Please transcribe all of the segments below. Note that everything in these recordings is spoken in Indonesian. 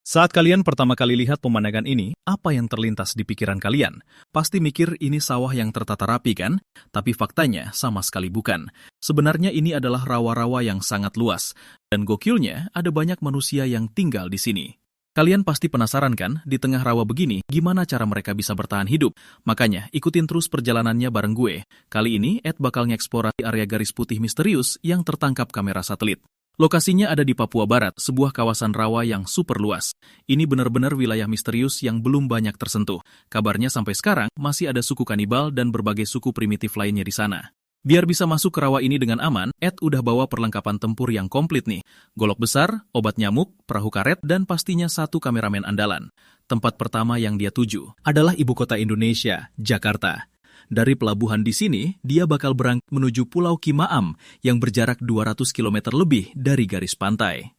Saat kalian pertama kali lihat pemandangan ini, apa yang terlintas di pikiran kalian? Pasti mikir ini sawah yang tertata rapi kan? Tapi faktanya sama sekali bukan. Sebenarnya ini adalah rawa-rawa yang sangat luas. Dan gokilnya, ada banyak manusia yang tinggal di sini. Kalian pasti penasaran kan, di tengah rawa begini, gimana cara mereka bisa bertahan hidup? Makanya, ikutin terus perjalanannya bareng gue. Kali ini, Ed bakal ngeksplorasi area garis putih misterius yang tertangkap kamera satelit. Lokasinya ada di Papua Barat, sebuah kawasan rawa yang super luas. Ini benar-benar wilayah misterius yang belum banyak tersentuh. Kabarnya sampai sekarang masih ada suku kanibal dan berbagai suku primitif lainnya di sana. Biar bisa masuk ke rawa ini dengan aman, Ed udah bawa perlengkapan tempur yang komplit nih. Golok besar, obat nyamuk, perahu karet, dan pastinya satu kameramen andalan. Tempat pertama yang dia tuju adalah ibu kota Indonesia, Jakarta. Dari pelabuhan di sini, dia bakal berangkat menuju Pulau Kimaam yang berjarak 200 km lebih dari garis pantai.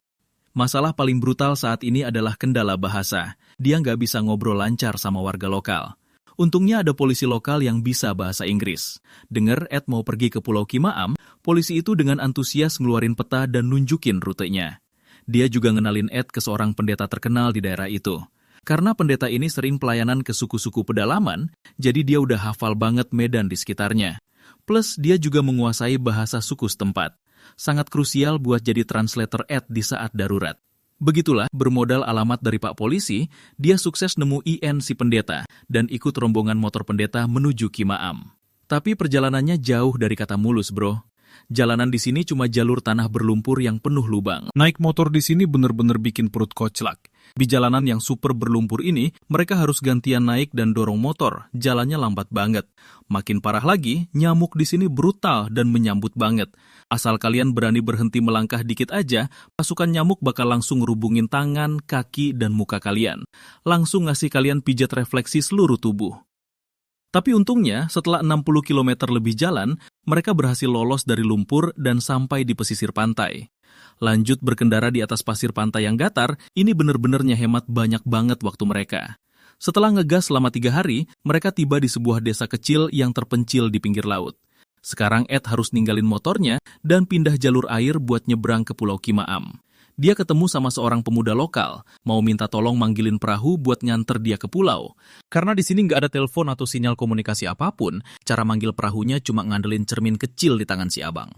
Masalah paling brutal saat ini adalah kendala bahasa. Dia nggak bisa ngobrol lancar sama warga lokal. Untungnya ada polisi lokal yang bisa bahasa Inggris. Dengar Ed mau pergi ke Pulau Kimaam, polisi itu dengan antusias ngeluarin peta dan nunjukin rutenya. Dia juga ngenalin Ed ke seorang pendeta terkenal di daerah itu. Karena pendeta ini sering pelayanan ke suku-suku pedalaman, jadi dia udah hafal banget medan di sekitarnya. Plus, dia juga menguasai bahasa suku setempat. Sangat krusial buat jadi translator Ed di saat darurat. Begitulah, bermodal alamat dari Pak Polisi, dia sukses nemu IN si pendeta dan ikut rombongan motor pendeta menuju Kimaam. Tapi perjalanannya jauh dari kata mulus, bro. Jalanan di sini cuma jalur tanah berlumpur yang penuh lubang. Naik motor di sini bener-bener bikin perut koclak. Di jalanan yang super berlumpur ini, mereka harus gantian naik dan dorong motor. Jalannya lambat banget. Makin parah lagi, nyamuk di sini brutal dan menyambut banget. Asal kalian berani berhenti melangkah dikit aja, pasukan nyamuk bakal langsung ngerubungin tangan, kaki, dan muka kalian. Langsung ngasih kalian pijat refleksi seluruh tubuh. Tapi untungnya, setelah 60 km lebih jalan, mereka berhasil lolos dari lumpur dan sampai di pesisir pantai. Lanjut berkendara di atas pasir pantai yang datar, ini bener-bener ngehemat banyak banget waktu mereka. Setelah ngegas selama 3 hari, mereka tiba di sebuah desa kecil yang terpencil di pinggir laut. Sekarang Ed harus ninggalin motornya dan pindah jalur air buat nyebrang ke Pulau Kimaam. Dia ketemu sama seorang pemuda lokal, mau minta tolong manggilin perahu buat nyanter dia ke pulau. Karena di sini nggak ada telepon atau sinyal komunikasi apapun, cara manggil perahunya cuma ngandelin cermin kecil di tangan si abang.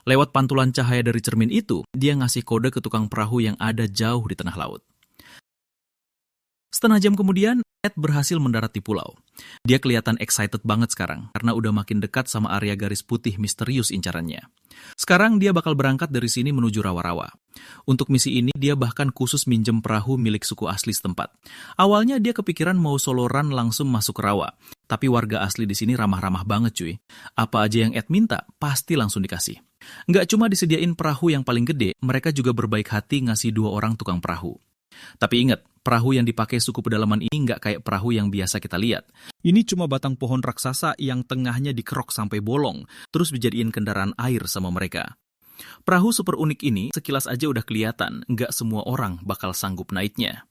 Lewat pantulan cahaya dari cermin itu, dia ngasih kode ke tukang perahu yang ada jauh di tengah laut. Setengah jam kemudian, Ed berhasil mendarat di pulau. Dia kelihatan excited banget sekarang, karena udah makin dekat sama area garis putih misterius incarannya. Sekarang dia bakal berangkat dari sini menuju rawa-rawa. Untuk misi ini, dia bahkan khusus minjem perahu milik suku asli setempat. Awalnya dia kepikiran mau soloran langsung masuk rawa. Tapi warga asli di sini ramah-ramah banget cuy. Apa aja yang Ed minta, pasti langsung dikasih. Nggak cuma disediain perahu yang paling gede, mereka juga berbaik hati ngasih 2 orang tukang perahu. Tapi ingat, perahu yang dipakai suku pedalaman ini nggak kayak perahu yang biasa kita lihat. Ini cuma batang pohon raksasa yang tengahnya dikerok sampai bolong, terus dijadiin kendaraan air sama mereka. Perahu super unik ini sekilas aja udah kelihatan, nggak semua orang bakal sanggup naiknya.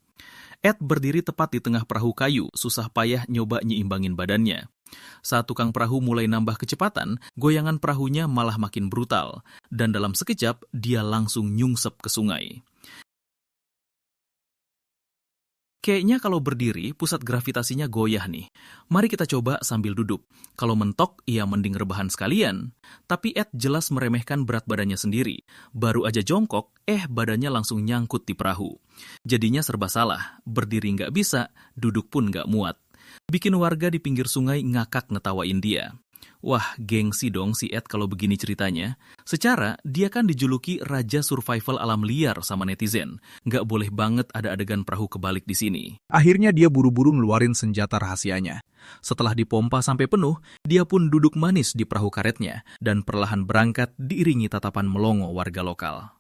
Ed berdiri tepat di tengah perahu kayu, susah payah nyoba nyiimbangin badannya. Saat tukang perahu mulai nambah kecepatan, goyangan perahunya malah makin brutal, dan dalam sekejap dia langsung nyungsep ke sungai. Kayaknya kalau berdiri, pusat gravitasinya goyah nih. Mari kita coba sambil duduk. Kalau mentok, ya mending rebahan sekalian. Tapi Ed jelas meremehkan berat badannya sendiri. Baru aja jongkok, badannya langsung nyangkut di perahu. Jadinya serba salah. Berdiri nggak bisa, duduk pun nggak muat. Bikin warga di pinggir sungai ngakak ngetawain dia. Wah, gengsi dong si Ed kalau begini ceritanya. Secara, dia kan dijuluki raja survival alam liar sama netizen. Nggak boleh banget ada adegan perahu kebalik di sini. Akhirnya dia buru-buru ngeluarin senjata rahasianya. Setelah dipompa sampai penuh, dia pun duduk manis di perahu karetnya dan perlahan berangkat diiringi tatapan melongo warga lokal.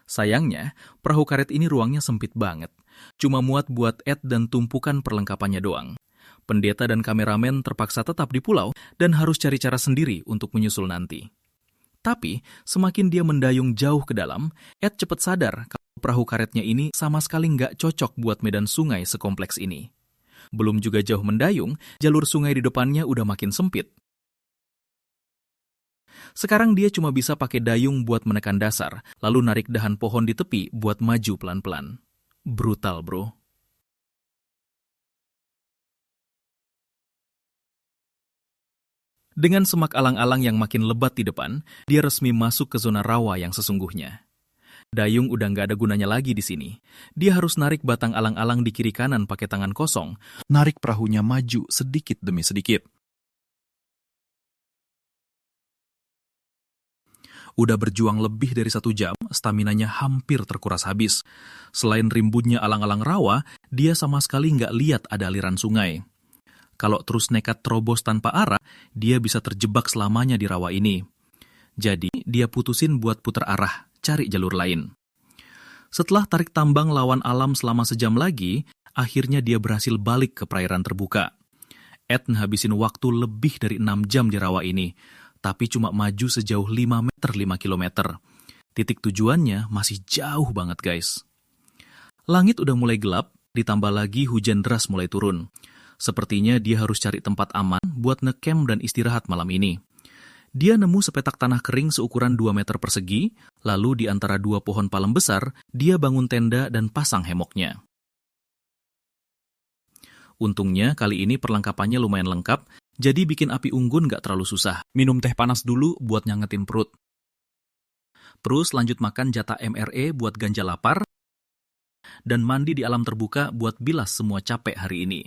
Sayangnya, perahu karet ini ruangnya sempit banget. Cuma muat buat Ed dan tumpukan perlengkapannya doang. Pendeta dan kameramen terpaksa tetap di pulau dan harus cari cara sendiri untuk menyusul nanti. Tapi, semakin dia mendayung jauh ke dalam, Ed cepat sadar kalau perahu karetnya ini sama sekali nggak cocok buat medan sungai sekompleks ini. Belum juga jauh mendayung, jalur sungai di depannya udah makin sempit. Sekarang dia cuma bisa pakai dayung buat menekan dasar, lalu narik dahan pohon di tepi buat maju pelan-pelan. Brutal, bro. Dengan semak alang-alang yang makin lebat di depan, dia resmi masuk ke zona rawa yang sesungguhnya. Dayung udah nggak ada gunanya lagi di sini. Dia harus narik batang alang-alang di kiri kanan pakai tangan kosong, narik perahunya maju sedikit demi sedikit. Udah berjuang lebih dari 1 jam, staminanya hampir terkuras habis. Selain rimbunnya alang-alang rawa, dia sama sekali nggak lihat ada aliran sungai. Kalau terus nekat terobos tanpa arah, dia bisa terjebak selamanya di rawa ini. Jadi, dia putusin buat putar arah, cari jalur lain. Setelah tarik tambang lawan alam selama sejam lagi, akhirnya dia berhasil balik ke perairan terbuka. Ed ngabisin waktu lebih dari 6 jam di rawa ini, tapi cuma maju sejauh 5 meter 5 kilometer. Titik tujuannya masih jauh banget, guys. Langit udah mulai gelap, ditambah lagi hujan deras mulai turun. Sepertinya dia harus cari tempat aman buat ngecamp dan istirahat malam ini. Dia nemu sepetak tanah kering seukuran 2 meter persegi, lalu di antara 2 pohon palem besar, dia bangun tenda dan pasang hemoknya. Untungnya kali ini perlengkapannya lumayan lengkap, jadi bikin api unggun gak terlalu susah. Minum teh panas dulu buat nyangetin perut. Terus lanjut makan jatah MRE buat ganja lapar, dan mandi di alam terbuka buat bilas semua capek hari ini.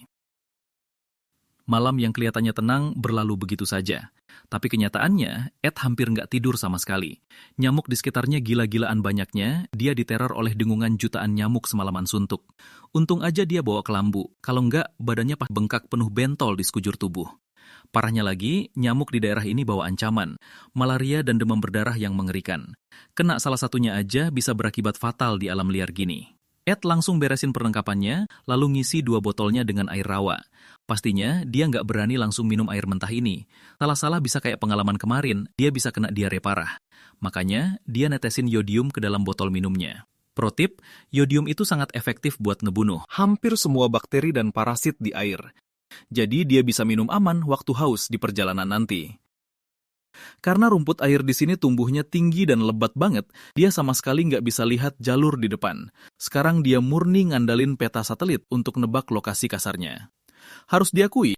Malam yang kelihatannya tenang berlalu begitu saja. Tapi kenyataannya, Ed hampir nggak tidur sama sekali. Nyamuk di sekitarnya gila-gilaan banyaknya, dia diteror oleh dengungan jutaan nyamuk semalaman suntuk. Untung aja dia bawa kelambu, kalau nggak badannya pas bengkak penuh bentol di sekujur tubuh. Parahnya lagi, nyamuk di daerah ini bawa ancaman, malaria dan demam berdarah yang mengerikan. Kena salah satunya aja bisa berakibat fatal di alam liar gini. Ed langsung beresin perlengkapannya, lalu ngisi 2 botolnya dengan air rawa. Pastinya, dia nggak berani langsung minum air mentah ini. Salah-salah bisa kayak pengalaman kemarin, dia bisa kena diare parah. Makanya, dia netesin yodium ke dalam botol minumnya. Pro tip, yodium itu sangat efektif buat ngebunuh hampir semua bakteri dan parasit di air. Jadi, dia bisa minum aman waktu haus di perjalanan nanti. Karena rumput air di sini tumbuhnya tinggi dan lebat banget, dia sama sekali nggak bisa lihat jalur di depan. Sekarang dia murni ngandalin peta satelit untuk nebak lokasi kasarnya. Harus diakui,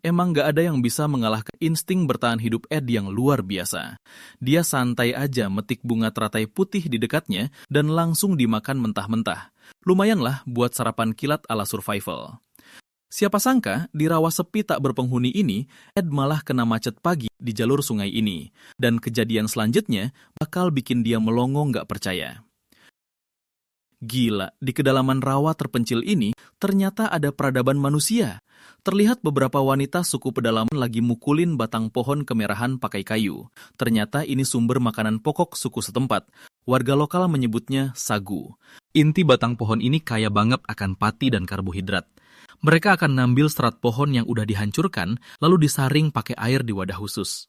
emang nggak ada yang bisa mengalahkan insting bertahan hidup Ed yang luar biasa. Dia santai aja metik bunga teratai putih di dekatnya dan langsung dimakan mentah-mentah. Lumayanlah buat sarapan kilat ala survival. Siapa sangka, di rawa sepi tak berpenghuni ini, Ed malah kena macet pagi di jalur sungai ini. Dan kejadian selanjutnya bakal bikin dia melongo nggak percaya. Gila, di kedalaman rawa terpencil ini, ternyata ada peradaban manusia. Terlihat beberapa wanita suku pedalaman lagi mukulin batang pohon kemerahan pakai kayu. Ternyata ini sumber makanan pokok suku setempat. Warga lokal menyebutnya sagu. Inti batang pohon ini kaya banget akan pati dan karbohidrat. Mereka akan ngambil serat pohon yang udah dihancurkan, lalu disaring pakai air di wadah khusus.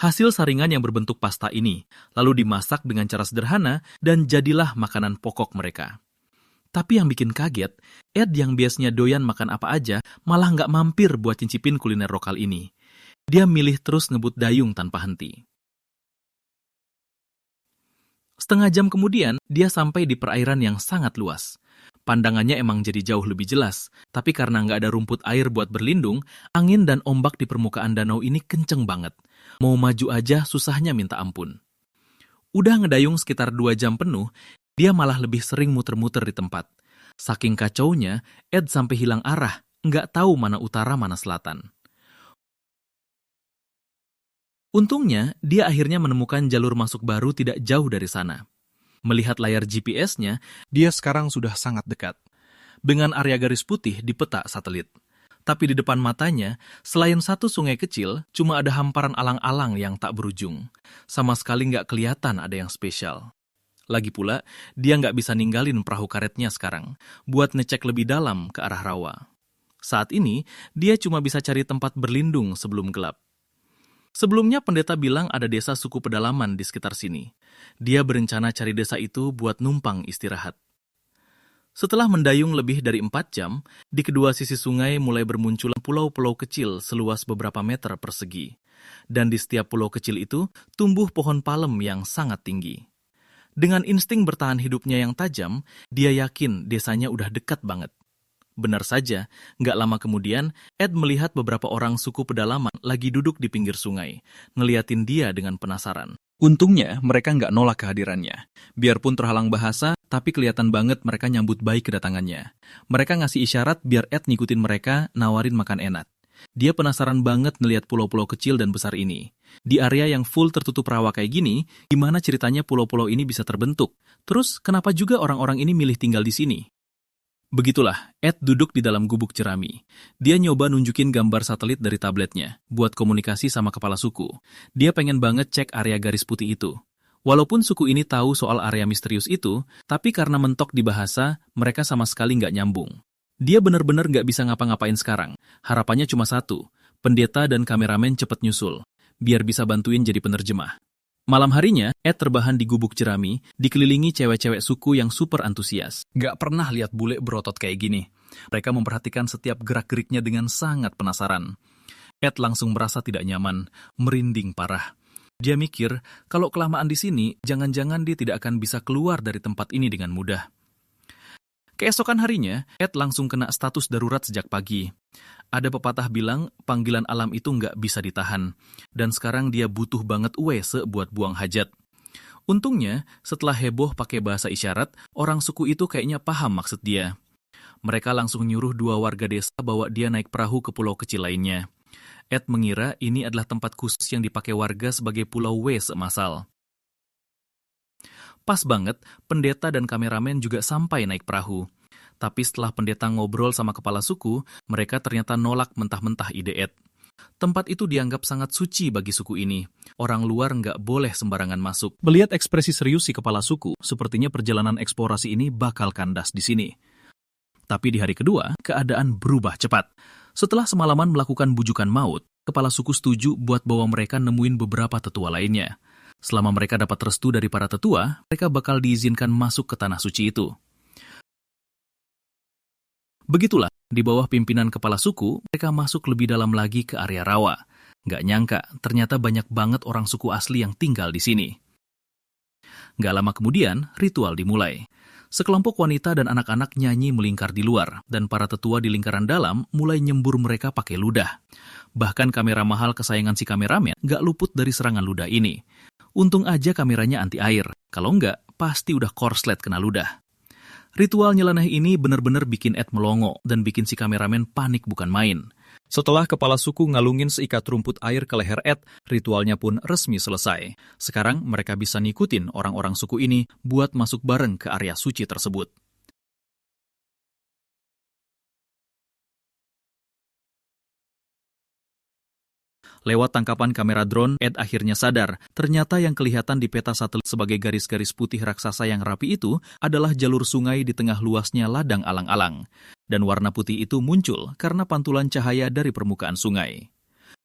Hasil saringan yang berbentuk pasta ini, lalu dimasak dengan cara sederhana dan jadilah makanan pokok mereka. Tapi yang bikin kaget, Ed yang biasanya doyan makan apa aja, malah nggak mampir buat cincipin kuliner lokal ini. Dia milih terus ngebut dayung tanpa henti. Setengah jam kemudian, dia sampai di perairan yang sangat luas. Pandangannya emang jadi jauh lebih jelas, tapi karena nggak ada rumput air buat berlindung, angin dan ombak di permukaan danau ini kenceng banget. Mau maju aja susahnya minta ampun. Udah ngedayung sekitar 2 jam penuh, dia malah lebih sering muter-muter di tempat. Saking kacaunya, Ed sampai hilang arah, nggak tahu mana utara mana selatan. Untungnya, dia akhirnya menemukan jalur masuk baru tidak jauh dari sana. Melihat layar GPS-nya, dia sekarang sudah sangat dekat. Dengan area garis putih di peta satelit. Tapi di depan matanya, selain satu sungai kecil, cuma ada hamparan alang-alang yang tak berujung. Sama sekali nggak kelihatan ada yang spesial. Lagi pula, dia nggak bisa ninggalin perahu karetnya sekarang, buat ngecek lebih dalam ke arah rawa. Saat ini, dia cuma bisa cari tempat berlindung sebelum gelap. Sebelumnya pendeta bilang ada desa suku pedalaman di sekitar sini. Dia berencana cari desa itu buat numpang istirahat. Setelah mendayung lebih dari 4 jam, di kedua sisi sungai mulai bermunculan pulau-pulau kecil seluas beberapa meter persegi. Dan di setiap pulau kecil itu tumbuh pohon palem yang sangat tinggi. Dengan insting bertahan hidupnya yang tajam, dia yakin desanya udah dekat banget. Benar saja, nggak lama kemudian, Ed melihat beberapa orang suku pedalaman lagi duduk di pinggir sungai, ngeliatin dia dengan penasaran. Untungnya, mereka nggak nolak kehadirannya. Biarpun terhalang bahasa, tapi kelihatan banget mereka nyambut baik kedatangannya. Mereka ngasih isyarat biar Ed ngikutin mereka, nawarin makan enak. Dia penasaran banget ngeliat pulau-pulau kecil dan besar ini. Di area yang full tertutup rawa kayak gini, gimana ceritanya pulau-pulau ini bisa terbentuk? Terus, kenapa juga orang-orang ini milih tinggal di sini? Begitulah, Ed duduk di dalam gubuk jerami. Dia nyoba nunjukin gambar satelit dari tabletnya, buat komunikasi sama kepala suku. Dia pengen banget cek area garis putih itu. Walaupun suku ini tahu soal area misterius itu, tapi karena mentok di bahasa, mereka sama sekali nggak nyambung. Dia benar-benar nggak bisa ngapa-ngapain sekarang. Harapannya cuma satu, pendeta dan kameramen cepet nyusul, biar bisa bantuin jadi penerjemah. Malam harinya, Ed terbahan di gubuk jerami, dikelilingi cewek-cewek suku yang super antusias. Gak pernah lihat bule berotot kayak gini. Mereka memperhatikan setiap gerak-geriknya dengan sangat penasaran. Ed langsung merasa tidak nyaman, merinding parah. Dia mikir, kalau kelamaan di sini, jangan-jangan dia tidak akan bisa keluar dari tempat ini dengan mudah. Keesokan harinya, Ed langsung kena status darurat sejak pagi. Ada pepatah bilang, panggilan alam itu nggak bisa ditahan. Dan sekarang dia butuh banget WC buat buang hajat. Untungnya, setelah heboh pakai bahasa isyarat, orang suku itu kayaknya paham maksud dia. Mereka langsung nyuruh 2 warga desa bawa dia naik perahu ke pulau kecil lainnya. Ed mengira ini adalah tempat khusus yang dipakai warga sebagai pulau WC masal. Pas banget, pendeta dan kameramen juga sampai naik perahu. Tapi setelah pendeta ngobrol sama kepala suku, mereka ternyata nolak mentah-mentah ide Ed. Tempat itu dianggap sangat suci bagi suku ini. Orang luar nggak boleh sembarangan masuk. Melihat ekspresi serius si kepala suku, sepertinya perjalanan eksplorasi ini bakal kandas di sini. Tapi di hari kedua, keadaan berubah cepat. Setelah semalaman melakukan bujukan maut, kepala suku setuju buat bawa mereka nemuin beberapa tetua lainnya. Selama mereka dapat restu dari para tetua, mereka bakal diizinkan masuk ke tanah suci itu. Begitulah, di bawah pimpinan kepala suku, mereka masuk lebih dalam lagi ke area rawa. Nggak nyangka, ternyata banyak banget orang suku asli yang tinggal di sini. Nggak lama kemudian, ritual dimulai. Sekelompok wanita dan anak-anak nyanyi melingkar di luar, dan para tetua di lingkaran dalam mulai nyembur mereka pakai ludah. Bahkan kamera mahal kesayangan si kameramen nggak luput dari serangan ludah ini. Untung aja kameranya anti air, kalau nggak, pasti udah korslet kena ludah. Ritual nyeleneh ini benar-benar bikin Ed melongo dan bikin si kameramen panik bukan main. Setelah kepala suku ngalungin seikat rumput air ke leher Ed, ritualnya pun resmi selesai. Sekarang mereka bisa ngikutin orang-orang suku ini buat masuk bareng ke area suci tersebut. Lewat tangkapan kamera drone, Ed akhirnya sadar, ternyata yang kelihatan di peta satelit sebagai garis-garis putih raksasa yang rapi itu adalah jalur sungai di tengah luasnya ladang alang-alang. Dan warna putih itu muncul karena pantulan cahaya dari permukaan sungai.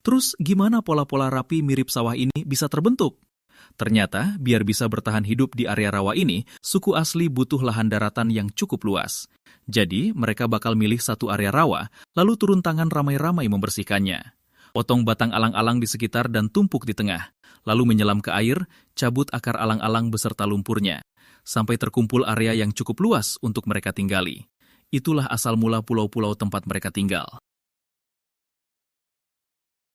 Terus gimana pola-pola rapi mirip sawah ini bisa terbentuk? Ternyata, biar bisa bertahan hidup di area rawa ini, suku asli butuh lahan daratan yang cukup luas. Jadi, mereka bakal milih satu area rawa, lalu turun tangan ramai-ramai membersihkannya. Potong batang alang-alang di sekitar dan tumpuk di tengah, lalu menyelam ke air, cabut akar alang-alang beserta lumpurnya, sampai terkumpul area yang cukup luas untuk mereka tinggali. Itulah asal mula pulau-pulau tempat mereka tinggal.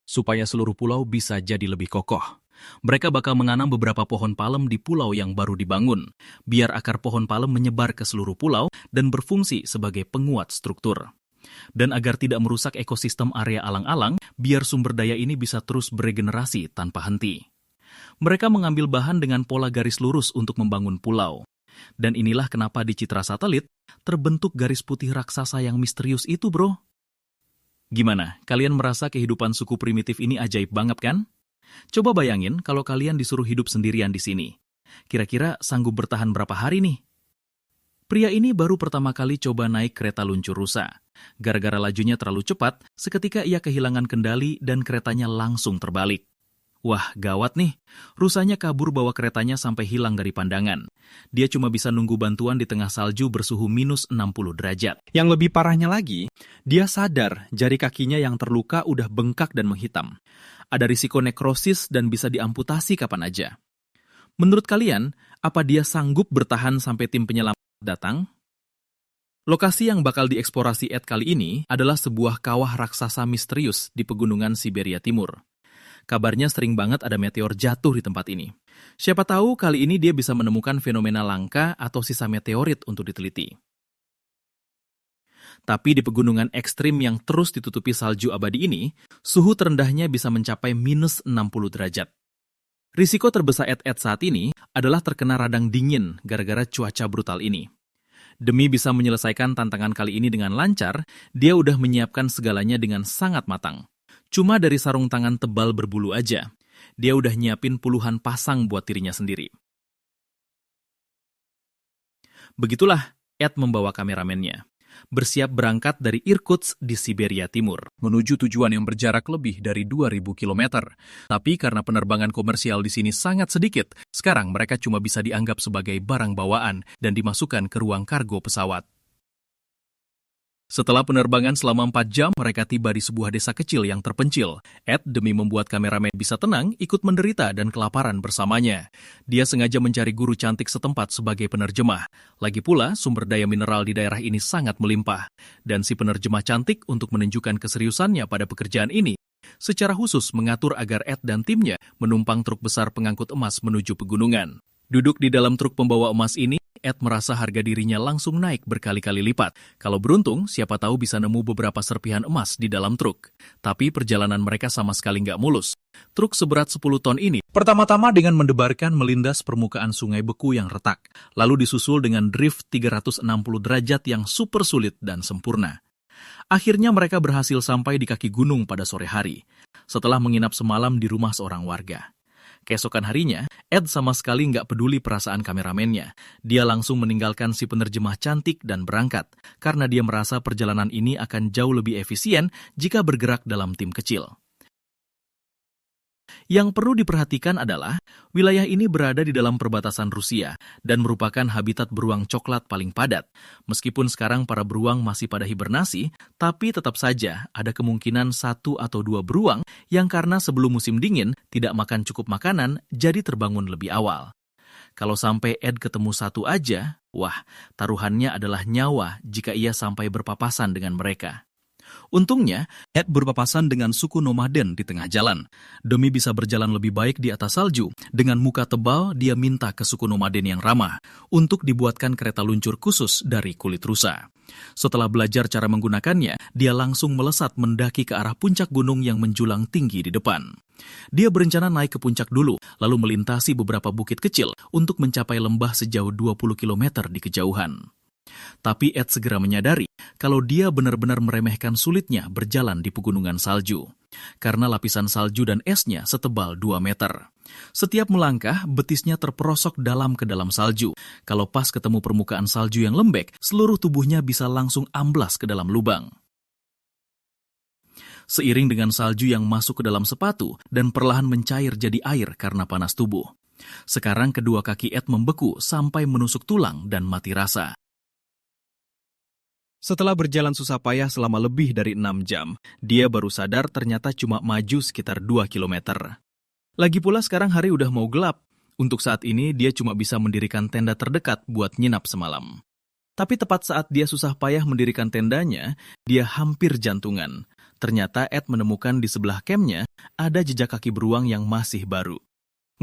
Supaya seluruh pulau bisa jadi lebih kokoh, mereka bakal menanam beberapa pohon palem di pulau yang baru dibangun, biar akar pohon palem menyebar ke seluruh pulau dan berfungsi sebagai penguat struktur. Dan agar tidak merusak ekosistem area alang-alang, biar sumber daya ini bisa terus beregenerasi tanpa henti. Mereka mengambil bahan dengan pola garis lurus untuk membangun pulau. Dan inilah kenapa di citra satelit terbentuk garis putih raksasa yang misterius itu, bro. Gimana, kalian merasa kehidupan suku primitif ini ajaib banget kan? Coba bayangin kalau kalian disuruh hidup sendirian di sini. Kira-kira sanggup bertahan berapa hari nih? Pria ini baru pertama kali coba naik kereta luncur rusa. Gara-gara lajunya terlalu cepat, seketika ia kehilangan kendali dan keretanya langsung terbalik. Wah, gawat nih. Rusanya kabur bawa keretanya sampai hilang dari pandangan. Dia cuma bisa nunggu bantuan di tengah salju bersuhu minus 60 derajat. Yang lebih parahnya lagi, dia sadar jari kakinya yang terluka udah bengkak dan menghitam. Ada risiko nekrosis dan bisa diamputasi kapan aja. Menurut kalian, apa dia sanggup bertahan sampai tim penyelamat datang? Lokasi yang bakal dieksplorasi Ed kali ini adalah sebuah kawah raksasa misterius di pegunungan Siberia Timur. Kabarnya sering banget ada meteor jatuh di tempat ini. Siapa tahu kali ini dia bisa menemukan fenomena langka atau sisa meteorit untuk diteliti. Tapi di pegunungan ekstrim yang terus ditutupi salju abadi ini, suhu terendahnya bisa mencapai minus 60 derajat. Risiko terbesar Ed saat ini adalah terkena radang dingin gara-gara cuaca brutal ini. Demi bisa menyelesaikan tantangan kali ini dengan lancar, dia udah menyiapkan segalanya dengan sangat matang. Cuma dari sarung tangan tebal berbulu aja, dia udah nyiapin puluhan pasang buat dirinya sendiri. Begitulah Ed membawa kameramennya, bersiap berangkat dari Irkutsk di Siberia Timur, menuju tujuan yang berjarak lebih dari 2.000 km. Tapi karena penerbangan komersial di sini sangat sedikit, sekarang mereka cuma bisa dianggap sebagai barang bawaan dan dimasukkan ke ruang kargo pesawat. Setelah penerbangan selama 4 jam, mereka tiba di sebuah desa kecil yang terpencil. Ed, demi membuat kameramen bisa tenang, ikut menderita dan kelaparan bersamanya. Dia sengaja mencari guru cantik setempat sebagai penerjemah. Lagi pula, sumber daya mineral di daerah ini sangat melimpah. Dan si penerjemah cantik untuk menunjukkan keseriusannya pada pekerjaan ini, secara khusus mengatur agar Ed dan timnya menumpang truk besar pengangkut emas menuju pegunungan. Duduk di dalam truk pembawa emas ini, Ed merasa harga dirinya langsung naik berkali-kali lipat. Kalau beruntung, siapa tahu bisa nemu beberapa serpihan emas di dalam truk. Tapi perjalanan mereka sama sekali nggak mulus. Truk seberat 10 ton ini pertama-tama dengan mendebarkan melindas permukaan sungai beku yang retak, lalu disusul dengan drift 360 derajat yang super sulit dan sempurna. Akhirnya mereka berhasil sampai di kaki gunung pada sore hari, setelah menginap semalam di rumah seorang warga. Keesokan harinya, Ed sama sekali nggak peduli perasaan kameramennya. Dia langsung meninggalkan si penerjemah cantik dan berangkat, karena dia merasa perjalanan ini akan jauh lebih efisien jika bergerak dalam tim kecil. Yang perlu diperhatikan adalah, wilayah ini berada di dalam perbatasan Rusia dan merupakan habitat beruang coklat paling padat. Meskipun sekarang para beruang masih pada hibernasi, tapi tetap saja ada kemungkinan 1 atau 2 beruang yang karena sebelum musim dingin tidak makan cukup makanan, jadi terbangun lebih awal. Kalau sampai Ed ketemu 1 aja, wah, taruhannya adalah nyawa jika ia sampai berpapasan dengan mereka. Untungnya, Ed berpapasan dengan suku nomaden di tengah jalan. Demi bisa berjalan lebih baik di atas salju, dengan muka tebal dia minta ke suku nomaden yang ramah untuk dibuatkan kereta luncur khusus dari kulit rusa. Setelah belajar cara menggunakannya, dia langsung melesat mendaki ke arah puncak gunung yang menjulang tinggi di depan. Dia berencana naik ke puncak dulu, lalu melintasi beberapa bukit kecil untuk mencapai lembah sejauh 20 km di kejauhan. Tapi Ed segera menyadari kalau dia benar-benar meremehkan sulitnya berjalan di pegunungan salju, karena lapisan salju dan esnya setebal 2 meter. Setiap melangkah, betisnya terperosok dalam ke dalam salju. Kalau pas ketemu permukaan salju yang lembek, seluruh tubuhnya bisa langsung amblas ke dalam lubang. Seiring dengan salju yang masuk ke dalam sepatu dan perlahan mencair jadi air karena panas tubuh. Sekarang kedua kaki Ed membeku sampai menusuk tulang dan mati rasa. Setelah berjalan susah payah selama lebih dari 6 jam, dia baru sadar ternyata cuma maju sekitar 2 kilometer. Lagi pula sekarang hari udah mau gelap. Untuk saat ini dia cuma bisa mendirikan tenda terdekat buat nginap semalam. Tapi tepat saat dia susah payah mendirikan tendanya, dia hampir jantungan. Ternyata Ed menemukan di sebelah campnya ada jejak kaki beruang yang masih baru.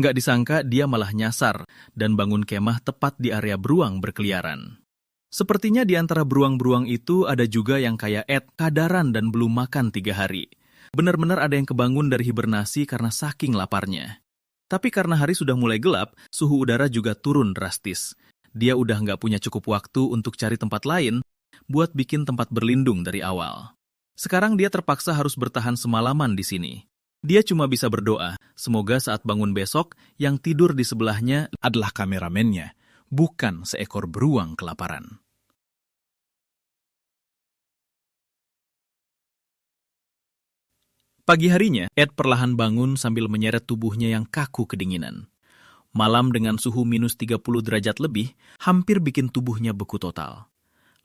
Nggak disangka dia malah nyasar dan bangun kemah tepat di area beruang berkeliaran. Sepertinya di antara beruang-beruang itu ada juga yang kayak Ed, kadaran dan belum makan 3 hari. Benar-benar ada yang kebangun dari hibernasi karena saking laparnya. Tapi karena hari sudah mulai gelap, suhu udara juga turun drastis. Dia udah nggak punya cukup waktu untuk cari tempat lain buat bikin tempat berlindung dari awal. Sekarang dia terpaksa harus bertahan semalaman di sini. Dia cuma bisa berdoa, semoga saat bangun besok, yang tidur di sebelahnya adalah kameramennya, bukan seekor beruang kelaparan. Pagi harinya, Ed perlahan bangun sambil menyeret tubuhnya yang kaku kedinginan. Malam dengan suhu minus 30 derajat lebih, hampir bikin tubuhnya beku total.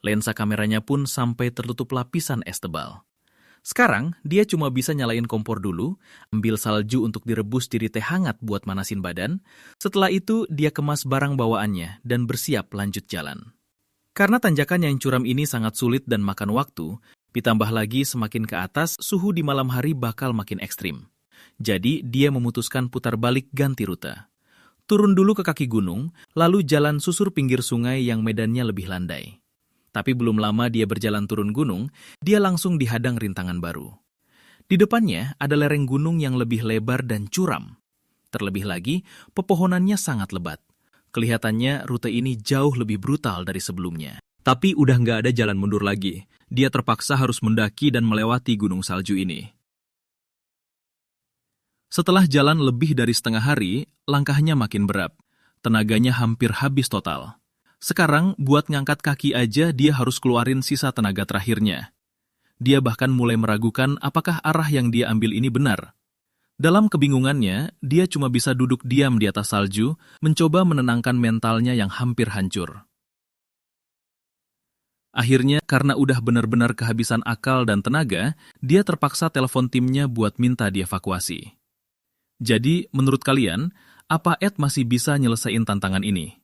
Lensa kameranya pun sampai tertutup lapisan es tebal. Sekarang, dia cuma bisa nyalain kompor dulu, ambil salju untuk direbus jadi teh hangat buat manasin badan. Setelah itu, dia kemas barang bawaannya dan bersiap lanjut jalan. Karena tanjakan yang curam ini sangat sulit dan makan waktu, ditambah lagi semakin ke atas, suhu di malam hari bakal makin ekstrim. Jadi, dia memutuskan putar balik ganti rute. Turun dulu ke kaki gunung, lalu jalan susur pinggir sungai yang medannya lebih landai. Tapi belum lama dia berjalan turun gunung, dia langsung dihadang rintangan baru. Di depannya ada lereng gunung yang lebih lebar dan curam. Terlebih lagi, pepohonannya sangat lebat. Kelihatannya rute ini jauh lebih brutal dari sebelumnya. Tapi udah nggak ada jalan mundur lagi. Dia terpaksa harus mendaki dan melewati gunung salju ini. Setelah jalan lebih dari setengah hari, langkahnya makin berat. Tenaganya hampir habis total. Sekarang, buat ngangkat kaki aja dia harus keluarin sisa tenaga terakhirnya. Dia bahkan mulai meragukan apakah arah yang dia ambil ini benar. Dalam kebingungannya, dia cuma bisa duduk diam di atas salju, mencoba menenangkan mentalnya yang hampir hancur. Akhirnya, karena udah benar-benar kehabisan akal dan tenaga, dia terpaksa telepon timnya buat minta dievakuasi. Jadi, menurut kalian, apa Ed masih bisa nyelesain tantangan ini?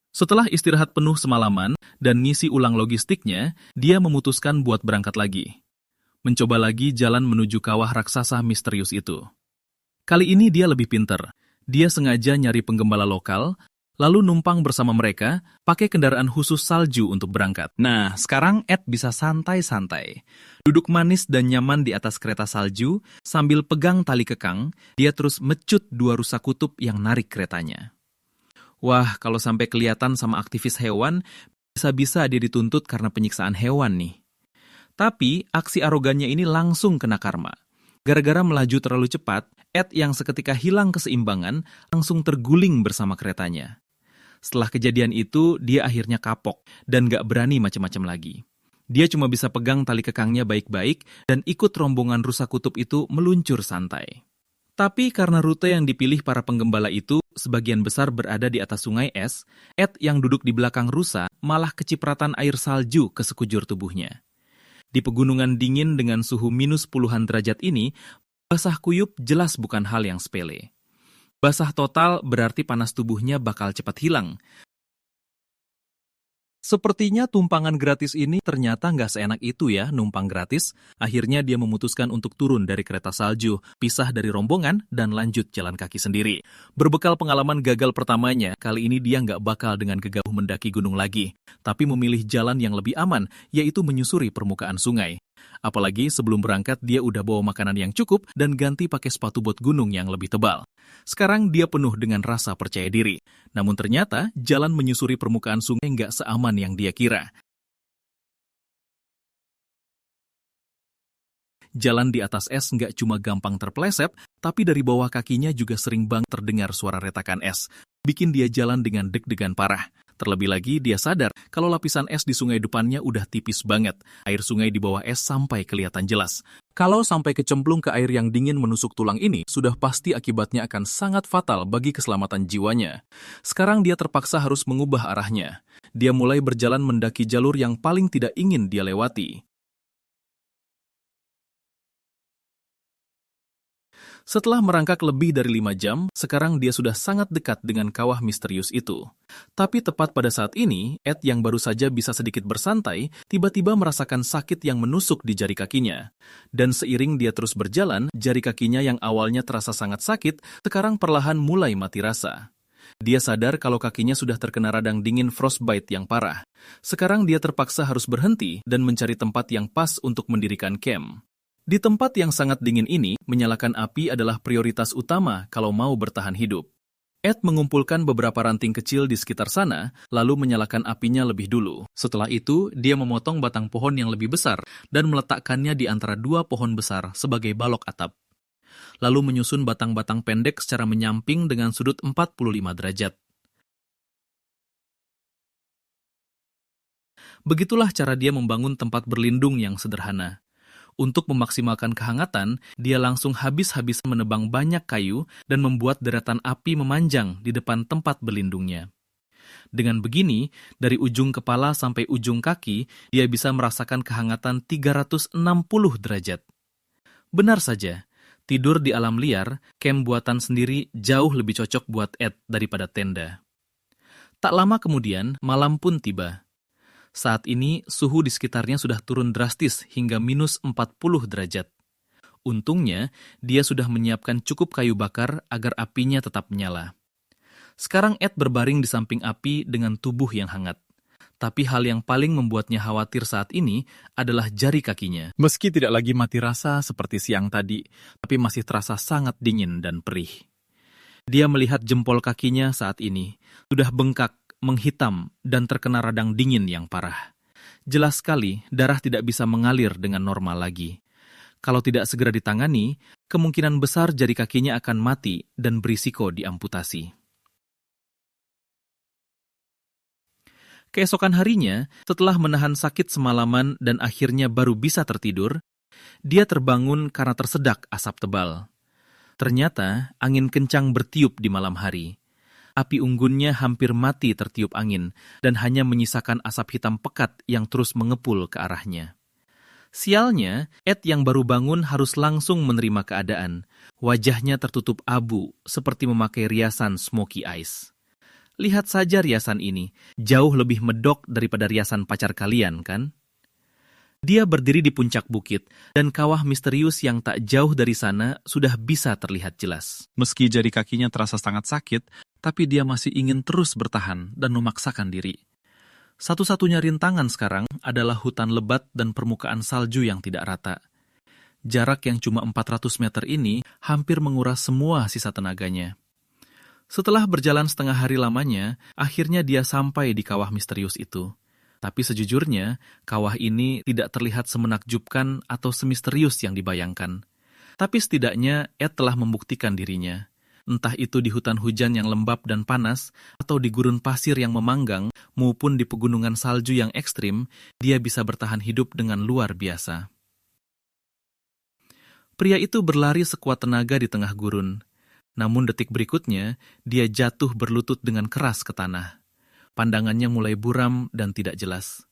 Setelah istirahat penuh semalaman dan ngisi ulang logistiknya, dia memutuskan buat berangkat lagi. Mencoba lagi jalan menuju kawah raksasa misterius itu. Kali ini dia lebih pinter. Dia sengaja nyari penggembala lokal, lalu numpang bersama mereka, pakai kendaraan khusus salju untuk berangkat. Nah, sekarang Ed bisa santai-santai. Duduk manis dan nyaman di atas kereta salju, sambil pegang tali kekang, dia terus mecut dua rusa kutub yang narik keretanya. Wah, kalau sampai kelihatan sama aktivis hewan, bisa-bisa dia dituntut karena penyiksaan hewan nih. Tapi, aksi arogannya ini langsung kena karma. Gara-gara melaju terlalu cepat, Ed yang seketika hilang keseimbangan, langsung terguling bersama keretanya. Setelah kejadian itu, dia akhirnya kapok dan gak berani macam-macam lagi. Dia cuma bisa pegang tali kekangnya baik-baik dan ikut rombongan rusa kutub itu meluncur santai. Tapi karena rute yang dipilih para penggembala itu sebagian besar berada di atas sungai es, Ed yang duduk di belakang rusa malah kecipratan air salju ke sekujur tubuhnya. Di pegunungan dingin dengan suhu minus puluhan derajat ini, basah kuyup jelas bukan hal yang sepele. Basah total berarti panas tubuhnya bakal cepat hilang. Sepertinya tumpangan gratis ini ternyata nggak seenak itu ya, numpang gratis. Akhirnya dia memutuskan untuk turun dari kereta salju, pisah dari rombongan, dan lanjut jalan kaki sendiri. Berbekal pengalaman gagal pertamanya, kali ini dia nggak bakal dengan gegabah mendaki gunung lagi, tapi memilih jalan yang lebih aman, yaitu menyusuri permukaan sungai. Apalagi sebelum berangkat dia udah bawa makanan yang cukup dan ganti pakai sepatu bot gunung yang lebih tebal. Sekarang dia penuh dengan rasa percaya diri. Namun ternyata jalan menyusuri permukaan sungai nggak seaman yang dia kira. Jalan di atas es nggak cuma gampang terpeleset, tapi dari bawah kakinya juga sering banget terdengar suara retakan es. Bikin dia jalan dengan deg-degan parah. Terlebih lagi, dia sadar kalau lapisan es di sungai depannya udah tipis banget. Air sungai di bawah es sampai kelihatan jelas. Kalau sampai kecemplung ke air yang dingin menusuk tulang ini, sudah pasti akibatnya akan sangat fatal bagi keselamatan jiwanya. Sekarang dia terpaksa harus mengubah arahnya. Dia mulai berjalan mendaki jalur yang paling tidak ingin dia lewati. Setelah merangkak lebih dari 5 jam, sekarang dia sudah sangat dekat dengan kawah misterius itu. Tapi tepat pada saat ini, Ed yang baru saja bisa sedikit bersantai, tiba-tiba merasakan sakit yang menusuk di jari kakinya. Dan seiring dia terus berjalan, jari kakinya yang awalnya terasa sangat sakit, sekarang perlahan mulai mati rasa. Dia sadar kalau kakinya sudah terkena radang dingin frostbite yang parah. Sekarang dia terpaksa harus berhenti dan mencari tempat yang pas untuk mendirikan camp. Di tempat yang sangat dingin ini, menyalakan api adalah prioritas utama kalau mau bertahan hidup. Ed mengumpulkan beberapa ranting kecil di sekitar sana, lalu menyalakan apinya lebih dulu. Setelah itu, dia memotong batang pohon yang lebih besar dan meletakkannya di antara dua pohon besar sebagai balok atap. Lalu menyusun batang-batang pendek secara menyamping dengan sudut 45 derajat. Begitulah cara dia membangun tempat berlindung yang sederhana. Untuk memaksimalkan kehangatan, dia langsung habis-habisan menebang banyak kayu dan membuat deretan api memanjang di depan tempat berlindungnya. Dengan begini, dari ujung kepala sampai ujung kaki, dia bisa merasakan kehangatan 360 derajat. Benar saja, tidur di alam liar, camp buatan sendiri jauh lebih cocok buat Ed daripada tenda. Tak lama kemudian, malam pun tiba. Saat ini, suhu di sekitarnya sudah turun drastis hingga minus 40 derajat. Untungnya, dia sudah menyiapkan cukup kayu bakar agar apinya tetap menyala. Sekarang Ed berbaring di samping api dengan tubuh yang hangat. Tapi hal yang paling membuatnya khawatir saat ini adalah jari kakinya. Meski tidak lagi mati rasa seperti siang tadi, tapi masih terasa sangat dingin dan perih. Dia melihat jempol kakinya saat ini, sudah bengkak, menghitam, dan terkena radang dingin yang parah. Jelas sekali, darah tidak bisa mengalir dengan normal lagi. Kalau tidak segera ditangani, kemungkinan besar jari kakinya akan mati dan berisiko diamputasi. Keesokan harinya, setelah menahan sakit semalaman dan akhirnya baru bisa tertidur, dia terbangun karena tersedak asap tebal. Ternyata angin kencang bertiup di malam hari. Api unggunnya hampir mati tertiup angin dan hanya menyisakan asap hitam pekat yang terus mengepul ke arahnya. Sialnya, Ed yang baru bangun harus langsung menerima keadaan. Wajahnya tertutup abu, seperti memakai riasan smoky eyes. Lihat saja riasan ini, jauh lebih medok daripada riasan pacar kalian, kan? Dia berdiri di puncak bukit, dan kawah misterius yang tak jauh dari sana sudah bisa terlihat jelas. Meski jari kakinya terasa sangat sakit, tapi dia masih ingin terus bertahan dan memaksakan diri. Satu-satunya rintangan sekarang adalah hutan lebat dan permukaan salju yang tidak rata. Jarak yang cuma 400 meter ini hampir menguras semua sisa tenaganya. Setelah berjalan setengah hari lamanya, akhirnya dia sampai di kawah misterius itu. Tapi sejujurnya, kawah ini tidak terlihat semenakjubkan atau semisterius yang dibayangkan. Tapi setidaknya Ed telah membuktikan dirinya. Entah itu di hutan hujan yang lembab dan panas, atau di gurun pasir yang memanggang, maupun di pegunungan salju yang ekstrim, dia bisa bertahan hidup dengan luar biasa. Pria itu berlari sekuat tenaga di tengah gurun. Namun detik berikutnya, dia jatuh berlutut dengan keras ke tanah. Pandangannya mulai buram dan tidak jelas.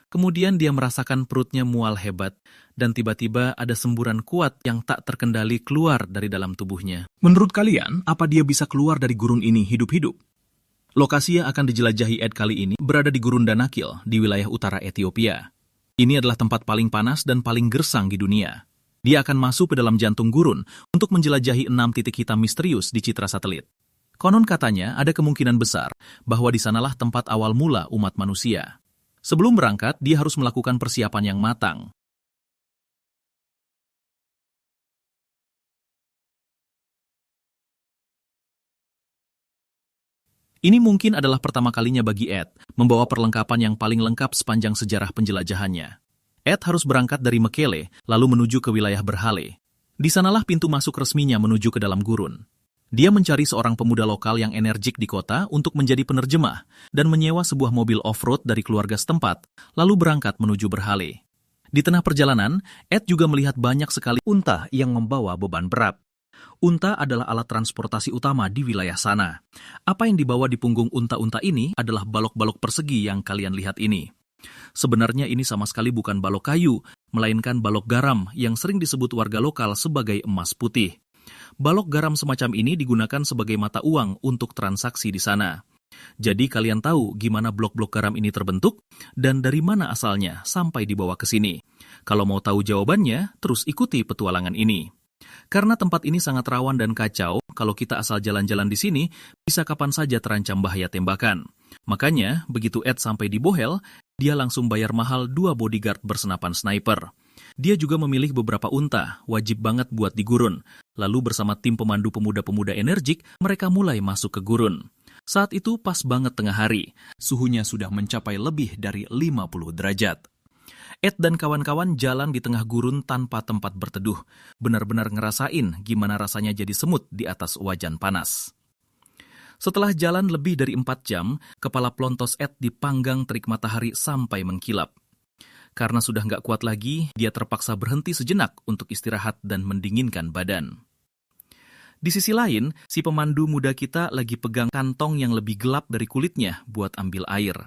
Kemudian dia merasakan perutnya mual hebat, dan tiba-tiba ada semburan kuat yang tak terkendali keluar dari dalam tubuhnya. Menurut kalian, apa dia bisa keluar dari gurun ini hidup-hidup? Lokasi yang akan dijelajahi Ed kali ini berada di Gurun Danakil, di wilayah utara Ethiopia. Ini adalah tempat paling panas dan paling gersang di dunia. Dia akan masuk ke dalam jantung gurun untuk menjelajahi 6 titik hitam misterius di citra satelit. Konon katanya ada kemungkinan besar bahwa di sanalah tempat awal mula umat manusia. Sebelum berangkat, dia harus melakukan persiapan yang matang. Ini mungkin adalah pertama kalinya bagi Ed membawa perlengkapan yang paling lengkap sepanjang sejarah penjelajahannya. Ed harus berangkat dari Mekele, lalu menuju ke wilayah Berhale. Di sanalah pintu masuk resminya menuju ke dalam gurun. Dia mencari seorang pemuda lokal yang energik di kota untuk menjadi penerjemah dan menyewa sebuah mobil off-road dari keluarga setempat, lalu berangkat menuju Berhale. Di tengah perjalanan, Ed juga melihat banyak sekali unta yang membawa beban berat. Unta adalah alat transportasi utama di wilayah sana. Apa yang dibawa di punggung unta-unta ini adalah balok-balok persegi yang kalian lihat ini. Sebenarnya ini sama sekali bukan balok kayu, melainkan balok garam yang sering disebut warga lokal sebagai emas putih. Balok garam semacam ini digunakan sebagai mata uang untuk transaksi di sana. Jadi kalian tahu gimana blok-blok garam ini terbentuk dan dari mana asalnya sampai dibawa ke sini. Kalau mau tahu jawabannya, terus ikuti petualangan ini. Karena tempat ini sangat rawan dan kacau, kalau kita asal jalan-jalan di sini, bisa kapan saja terancam bahaya tembakan. Makanya, begitu Ed sampai di Bohel, dia langsung bayar mahal 2 bodyguard bersenapan sniper. Dia juga memilih beberapa unta, wajib banget buat di gurun. Lalu bersama tim pemandu pemuda-pemuda energik, mereka mulai masuk ke gurun. Saat itu pas banget tengah hari, suhunya sudah mencapai lebih dari 50 derajat. Ed dan kawan-kawan jalan di tengah gurun tanpa tempat berteduh, benar-benar ngerasain gimana rasanya jadi semut di atas wajan panas. Setelah jalan lebih dari 4 jam, kepala plontos Ed dipanggang terik matahari sampai mengkilap. Karena sudah nggak kuat lagi, dia terpaksa berhenti sejenak untuk istirahat dan mendinginkan badan. Di sisi lain, si pemandu muda kita lagi pegang kantong yang lebih gelap dari kulitnya buat ambil air.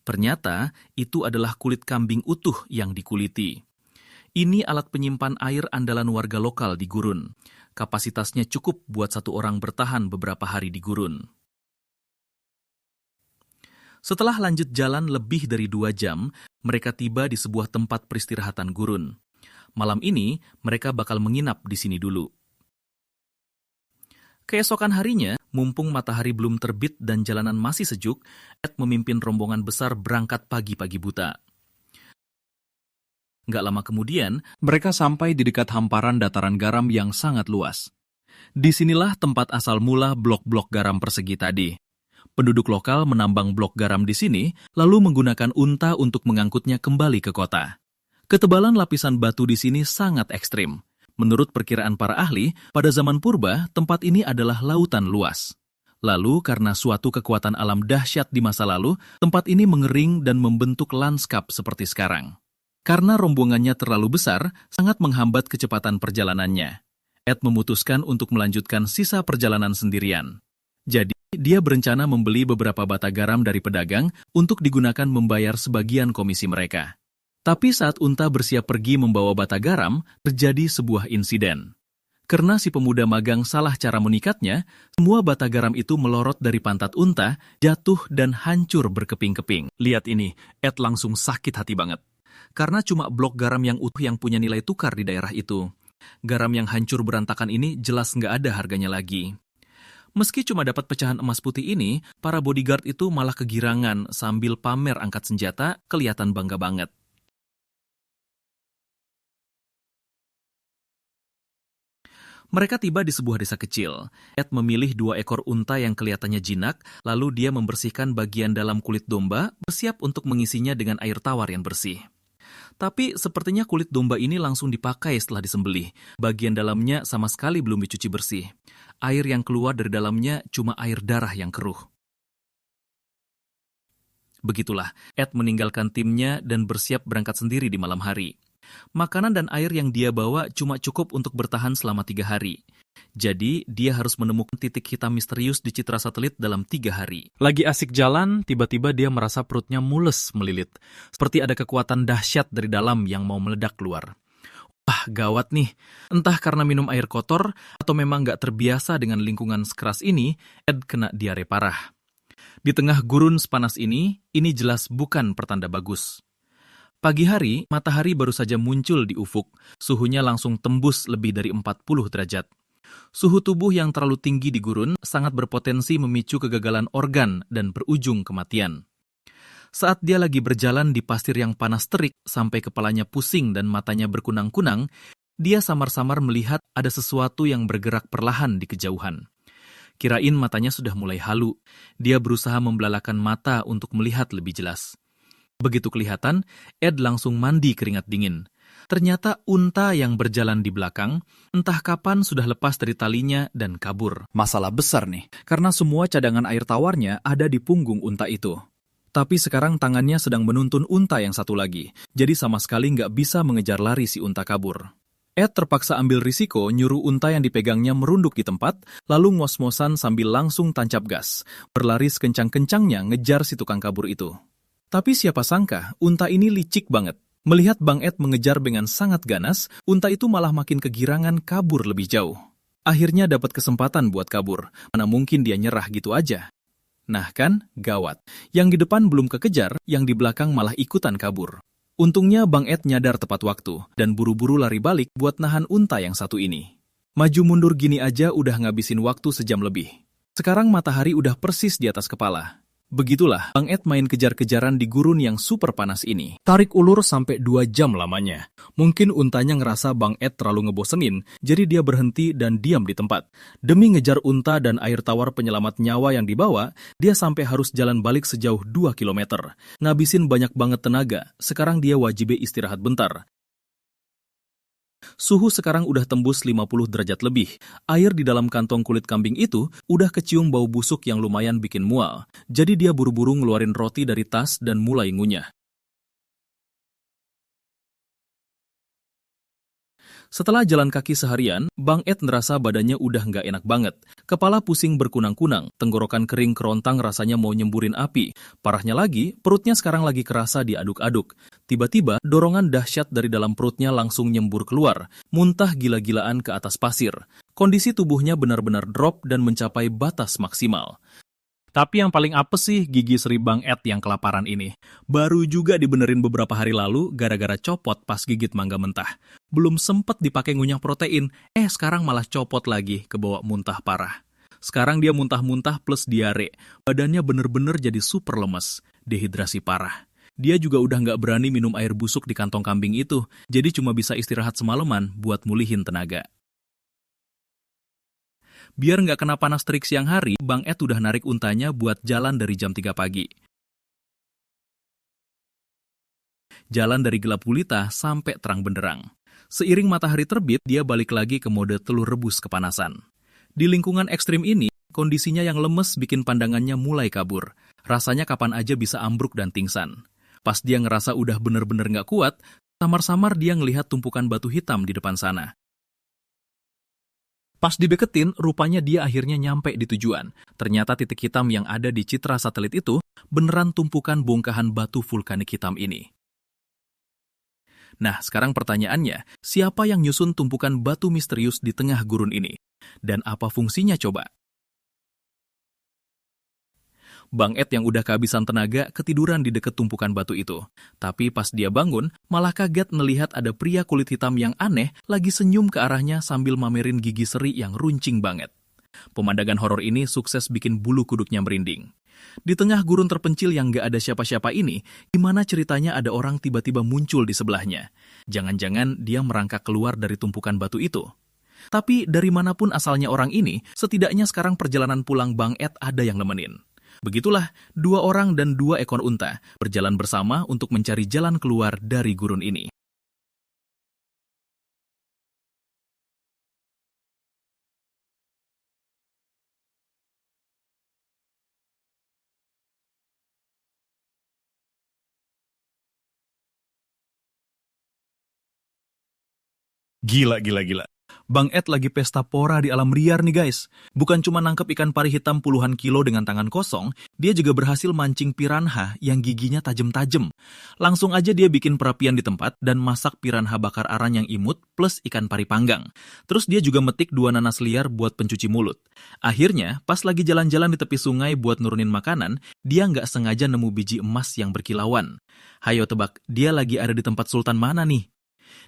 Ternyata, itu adalah kulit kambing utuh yang dikuliti. Ini alat penyimpan air andalan warga lokal di gurun. Kapasitasnya cukup buat satu orang bertahan beberapa hari di gurun. Setelah lanjut jalan lebih dari 2 jam, mereka tiba di sebuah tempat peristirahatan gurun. Malam ini, mereka bakal menginap di sini dulu. Keesokan harinya, mumpung matahari belum terbit dan jalanan masih sejuk, Ed memimpin rombongan besar berangkat pagi-pagi buta. Nggak lama kemudian, mereka sampai di dekat hamparan dataran garam yang sangat luas. Disinilah tempat asal mula blok-blok garam persegi tadi. Penduduk lokal menambang blok garam di sini, lalu menggunakan unta untuk mengangkutnya kembali ke kota. Ketebalan lapisan batu di sini sangat ekstrim. Menurut perkiraan para ahli, pada zaman purba, tempat ini adalah lautan luas. Lalu, karena suatu kekuatan alam dahsyat di masa lalu, tempat ini mengering dan membentuk lanskap seperti sekarang. Karena rombongannya terlalu besar, sangat menghambat kecepatan perjalanannya. Ed memutuskan untuk melanjutkan sisa perjalanan sendirian. Jadi, dia berencana membeli beberapa bata garam dari pedagang untuk digunakan membayar sebagian komisi mereka. Tapi saat unta bersiap pergi membawa bata garam, terjadi sebuah insiden. Karena si pemuda magang salah cara mengikatnya, semua bata garam itu melorot dari pantat unta, jatuh dan hancur berkeping-keping. Lihat ini, Ed langsung sakit hati banget. Karena cuma blok garam yang utuh yang punya nilai tukar di daerah itu. Garam yang hancur berantakan ini jelas nggak ada harganya lagi. Meski cuma dapat pecahan emas putih ini, para bodyguard itu malah kegirangan sambil pamer angkat senjata, kelihatan bangga banget. Mereka tiba di sebuah desa kecil. Ed memilih 2 ekor unta yang kelihatannya jinak, lalu dia membersihkan bagian dalam kulit domba, bersiap untuk mengisinya dengan air tawar yang bersih. Tapi sepertinya kulit domba ini langsung dipakai setelah disembelih. Bagian dalamnya sama sekali belum dicuci bersih. Air yang keluar dari dalamnya cuma air darah yang keruh. Begitulah, Ed meninggalkan timnya dan bersiap berangkat sendiri di malam hari. Makanan dan air yang dia bawa cuma cukup untuk bertahan selama 3 hari. Jadi, dia harus menemukan titik hitam misterius di citra satelit dalam 3 hari. Lagi asik jalan, tiba-tiba dia merasa perutnya mules melilit. Seperti ada kekuatan dahsyat dari dalam yang mau meledak keluar. Wah, gawat nih. Entah karena minum air kotor, atau memang nggak terbiasa dengan lingkungan sekeras ini, Ed kena diare parah. Di tengah gurun sepanas ini jelas bukan pertanda bagus. Pagi hari, matahari baru saja muncul di ufuk, suhunya langsung tembus lebih dari 40 derajat. Suhu tubuh yang terlalu tinggi di gurun sangat berpotensi memicu kegagalan organ dan berujung kematian. Saat dia lagi berjalan di pasir yang panas terik sampai kepalanya pusing dan matanya berkunang-kunang, dia samar-samar melihat ada sesuatu yang bergerak perlahan di kejauhan. Kirain matanya sudah mulai halu, dia berusaha membelalakan mata untuk melihat lebih jelas. Begitu kelihatan, Ed langsung mandi keringat dingin. Ternyata unta yang berjalan di belakang, entah kapan sudah lepas dari talinya dan kabur. Masalah besar nih, karena semua cadangan air tawarnya ada di punggung unta itu. Tapi sekarang tangannya sedang menuntun unta yang satu lagi, jadi sama sekali nggak bisa mengejar lari si unta kabur. Ed terpaksa ambil risiko nyuruh unta yang dipegangnya merunduk di tempat, lalu ngos-ngosan sambil langsung tancap gas, berlari sekencang-kencangnya ngejar si tukang kabur itu. Tapi siapa sangka, unta ini licik banget. Melihat Bang Ed mengejar dengan sangat ganas, unta itu malah makin kegirangan kabur lebih jauh. Akhirnya dapat kesempatan buat kabur, mana mungkin dia nyerah gitu aja. Nah kan, gawat. Yang di depan belum kekejar, yang di belakang malah ikutan kabur. Untungnya Bang Ed nyadar tepat waktu, dan buru-buru lari balik buat nahan unta yang satu ini. Maju mundur gini aja udah ngabisin waktu sejam lebih. Sekarang matahari udah persis di atas kepala. Begitulah Bang Ed main kejar-kejaran di gurun yang super panas ini. Tarik ulur sampai 2 jam lamanya. Mungkin untanya ngerasa Bang Ed terlalu ngebosenin, jadi dia berhenti dan diam di tempat. Demi ngejar unta dan air tawar penyelamat nyawa yang dibawa, dia sampai harus jalan balik sejauh 2 kilometer. Ngabisin banyak banget tenaga, sekarang dia wajib istirahat bentar. Suhu sekarang udah tembus 50 derajat lebih. Air di dalam kantong kulit kambing itu udah kecium bau busuk yang lumayan bikin mual. Jadi dia buru-buru ngeluarin roti dari tas dan mulai ngunyah. Setelah jalan kaki seharian, Bang Ed ngerasa badannya udah nggak enak banget. Kepala pusing berkunang-kunang, tenggorokan kering kerontang rasanya mau nyemburin api. Parahnya lagi, perutnya sekarang lagi kerasa diaduk-aduk. Tiba-tiba, dorongan dahsyat dari dalam perutnya langsung nyembur keluar, muntah gila-gilaan ke atas pasir. Kondisi tubuhnya benar-benar drop dan mencapai batas maksimal. Tapi yang paling apes sih gigi seri Bang Ed yang kelaparan ini. Baru juga dibenerin beberapa hari lalu gara-gara copot pas gigit mangga mentah. Belum sempet dipakai ngunyah protein, sekarang malah copot lagi kebawa muntah parah. Sekarang dia muntah-muntah plus diare. Badannya bener-bener jadi super lemes, dehidrasi parah. Dia juga udah nggak berani minum air busuk di kantong kambing itu, jadi cuma bisa istirahat semalaman buat mulihin tenaga. Biar nggak kena panas terik siang hari, Bang Ed udah narik untanya buat jalan dari jam 3 pagi. Jalan dari gelap gulita sampai terang benderang. Seiring matahari terbit, dia balik lagi ke mode telur rebus kepanasan. Di lingkungan ekstrim ini, kondisinya yang lemes bikin pandangannya mulai kabur. Rasanya kapan aja bisa ambruk dan pingsan. Pas dia ngerasa udah bener-bener nggak kuat, samar-samar dia ngelihat tumpukan batu hitam di depan sana. Pas dideketin, rupanya dia akhirnya nyampe di tujuan. Ternyata titik hitam yang ada di citra satelit itu beneran tumpukan bongkahan batu vulkanik hitam ini. Nah, sekarang pertanyaannya, siapa yang nyusun tumpukan batu misterius di tengah gurun ini? Dan apa fungsinya coba? Bang Ed yang udah kehabisan tenaga ketiduran di dekat tumpukan batu itu. Tapi pas dia bangun, malah kaget melihat ada pria kulit hitam yang aneh lagi senyum ke arahnya sambil mamerin gigi seri yang runcing banget. Pemandangan horor ini sukses bikin bulu kuduknya merinding. Di tengah gurun terpencil yang gak ada siapa-siapa ini, gimana ceritanya ada orang tiba-tiba muncul di sebelahnya? Jangan-jangan dia merangkak keluar dari tumpukan batu itu. Tapi dari manapun asalnya orang ini, setidaknya sekarang perjalanan pulang Bang Ed ada yang nemenin. Begitulah, 2 orang dan 2 ekor unta berjalan bersama untuk mencari jalan keluar dari gurun ini. Gila. Bang Ed lagi pesta pora di alam liar nih guys. Bukan cuma nangkep ikan pari hitam puluhan kilo dengan tangan kosong, dia juga berhasil mancing piranha yang giginya tajam-tajam. Langsung aja dia bikin perapian di tempat dan masak piranha bakar arang yang imut plus ikan pari panggang. Terus dia juga metik 2 nanas liar buat pencuci mulut. Akhirnya, pas lagi jalan-jalan di tepi sungai buat nurunin makanan, dia nggak sengaja nemu biji emas yang berkilauan. Hayo tebak, dia lagi ada di tempat sultan mana nih?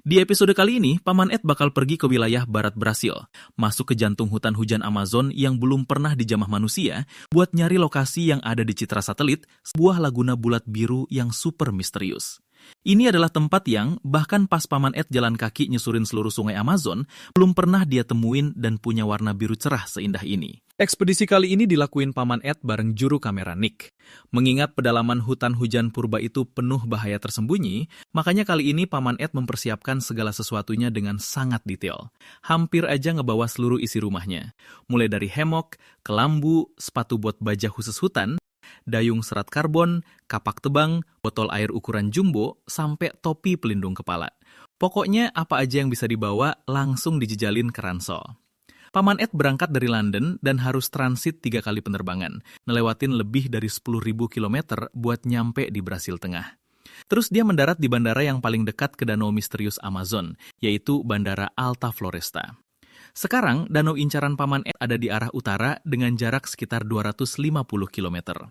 Di episode kali ini, Paman Ed bakal pergi ke wilayah barat Brasil, masuk ke jantung hutan hujan Amazon yang belum pernah dijamah manusia, buat nyari lokasi yang ada di citra satelit, sebuah laguna bulat biru yang super misterius. Ini adalah tempat yang, bahkan pas Paman Ed jalan kaki nyusurin seluruh sungai Amazon, belum pernah dia temuin dan punya warna biru cerah seindah ini. Ekspedisi kali ini dilakuin Paman Ed bareng juru kamera Nick. Mengingat pedalaman hutan hujan purba itu penuh bahaya tersembunyi, makanya kali ini Paman Ed mempersiapkan segala sesuatunya dengan sangat detail. Hampir aja ngebawa seluruh isi rumahnya. Mulai dari hemok, kelambu, sepatu buat baja khusus hutan, dayung serat karbon, kapak tebang, botol air ukuran jumbo, sampai topi pelindung kepala. Pokoknya apa aja yang bisa dibawa langsung dijejalin ke ransel. Paman Ed berangkat dari London dan harus transit 3 kali penerbangan, ngelewatin lebih dari 10.000 kilometer buat nyampe di Brasil Tengah. Terus dia mendarat di bandara yang paling dekat ke danau misterius Amazon, yaitu Bandara Alta Floresta. Sekarang, danau incaran Paman Ed ada di arah utara dengan jarak sekitar 250 km.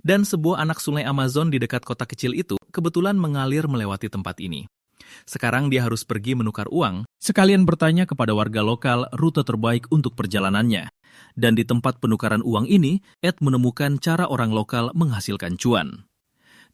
Dan sebuah anak sungai Amazon di dekat kota kecil itu kebetulan mengalir melewati tempat ini. Sekarang dia harus pergi menukar uang, sekalian bertanya kepada warga lokal rute terbaik untuk perjalanannya. Dan di tempat penukaran uang ini, Ed menemukan cara orang lokal menghasilkan cuan.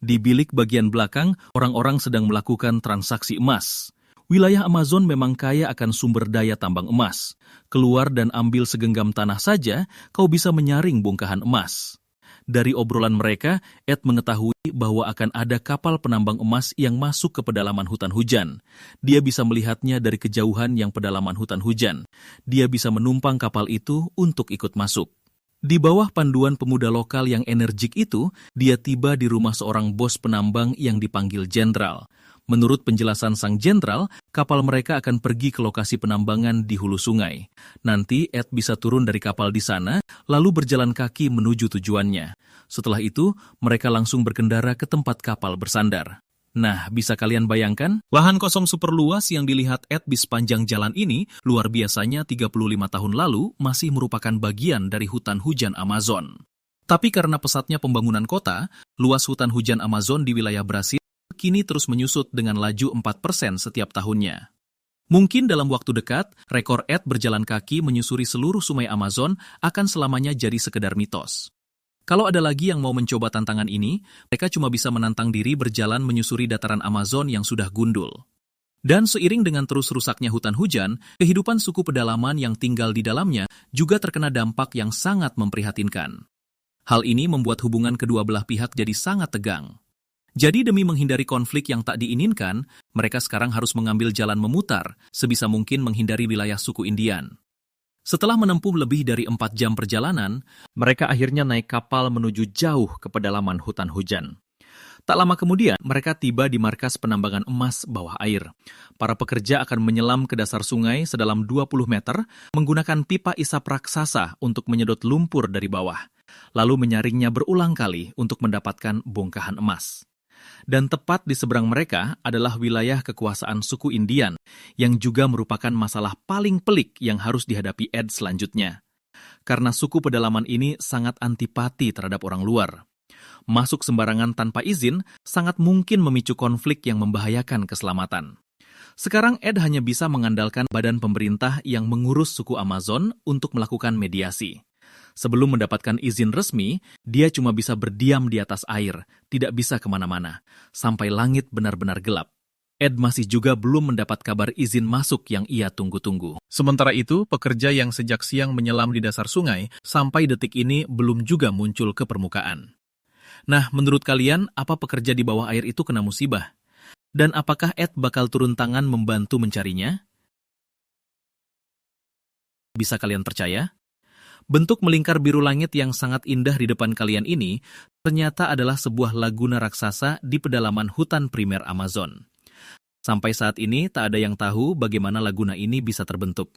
Di bilik bagian belakang, orang-orang sedang melakukan transaksi emas. Wilayah Amazon memang kaya akan sumber daya tambang emas. Keluar dan ambil segenggam tanah saja, kau bisa menyaring bongkahan emas. Dari obrolan mereka, Ed mengetahui bahwa akan ada kapal penambang emas yang masuk ke pedalaman hutan hujan. Dia bisa melihatnya dari kejauhan yang pedalaman hutan hujan. Dia bisa menumpang kapal itu untuk ikut masuk. Di bawah panduan pemuda lokal yang energik itu, dia tiba di rumah seorang bos penambang yang dipanggil jenderal. Menurut penjelasan sang jenderal, kapal mereka akan pergi ke lokasi penambangan di hulu sungai. Nanti Ed bisa turun dari kapal di sana, lalu berjalan kaki menuju tujuannya. Setelah itu, mereka langsung berkendara ke tempat kapal bersandar. Nah, bisa kalian bayangkan? Lahan kosong super luas yang dilihat Ed di sepanjang jalan ini, luar biasanya 35 tahun lalu, masih merupakan bagian dari hutan hujan Amazon. Tapi karena pesatnya pembangunan kota, luas hutan hujan Amazon di wilayah Brasil kini terus menyusut dengan laju 4% setiap tahunnya. Mungkin dalam waktu dekat, rekor Ed berjalan kaki menyusuri seluruh sungai Amazon akan selamanya jadi sekedar mitos. Kalau ada lagi yang mau mencoba tantangan ini, mereka cuma bisa menantang diri berjalan menyusuri dataran Amazon yang sudah gundul. Dan seiring dengan terus rusaknya hutan hujan, kehidupan suku pedalaman yang tinggal di dalamnya juga terkena dampak yang sangat memprihatinkan. Hal ini membuat hubungan kedua belah pihak jadi sangat tegang. Jadi demi menghindari konflik yang tak diinginkan, mereka sekarang harus mengambil jalan memutar, sebisa mungkin menghindari wilayah suku Indian. Setelah menempuh lebih dari 4 jam perjalanan, mereka akhirnya naik kapal menuju jauh ke pedalaman hutan hujan. Tak lama kemudian, mereka tiba di markas penambangan emas bawah air. Para pekerja akan menyelam ke dasar sungai sedalam 20 meter, menggunakan pipa isap raksasa untuk menyedot lumpur dari bawah, lalu menyaringnya berulang kali untuk mendapatkan bongkahan emas. Dan tepat di seberang mereka adalah wilayah kekuasaan suku Indian, yang juga merupakan masalah paling pelik yang harus dihadapi Ed selanjutnya. Karena suku pedalaman ini sangat antipati terhadap orang luar. Masuk sembarangan tanpa izin sangat mungkin memicu konflik yang membahayakan keselamatan. Sekarang Ed hanya bisa mengandalkan badan pemerintah yang mengurus suku Amazon untuk melakukan mediasi. Sebelum mendapatkan izin resmi, dia cuma bisa berdiam di atas air, tidak bisa kemana-mana, sampai langit benar-benar gelap. Ed masih juga belum mendapat kabar izin masuk yang ia tunggu-tunggu. Sementara itu, pekerja yang sejak siang menyelam di dasar sungai, sampai detik ini belum juga muncul ke permukaan. Nah, menurut kalian, apa pekerja di bawah air itu kena musibah? Dan apakah Ed bakal turun tangan membantu mencarinya? Bisa kalian percaya? Bentuk melingkar biru langit yang sangat indah di depan kalian ini ternyata adalah sebuah laguna raksasa di pedalaman hutan primer Amazon. Sampai saat ini tak ada yang tahu bagaimana laguna ini bisa terbentuk.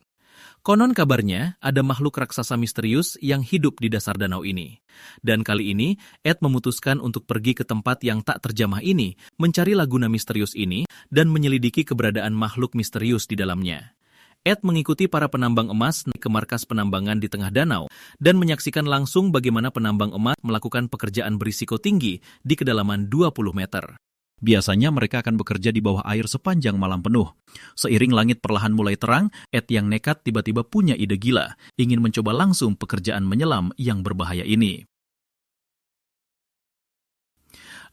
Konon kabarnya ada makhluk raksasa misterius yang hidup di dasar danau ini. Dan kali ini Ed memutuskan untuk pergi ke tempat yang tak terjamah ini, mencari laguna misterius ini dan menyelidiki keberadaan makhluk misterius di dalamnya. Ed mengikuti para penambang emas naik ke markas penambangan di tengah danau dan menyaksikan langsung bagaimana penambang emas melakukan pekerjaan berisiko tinggi di kedalaman 20 meter. Biasanya mereka akan bekerja di bawah air sepanjang malam penuh. Seiring langit perlahan mulai terang, Ed yang nekat tiba-tiba punya ide gila, ingin mencoba langsung pekerjaan menyelam yang berbahaya ini.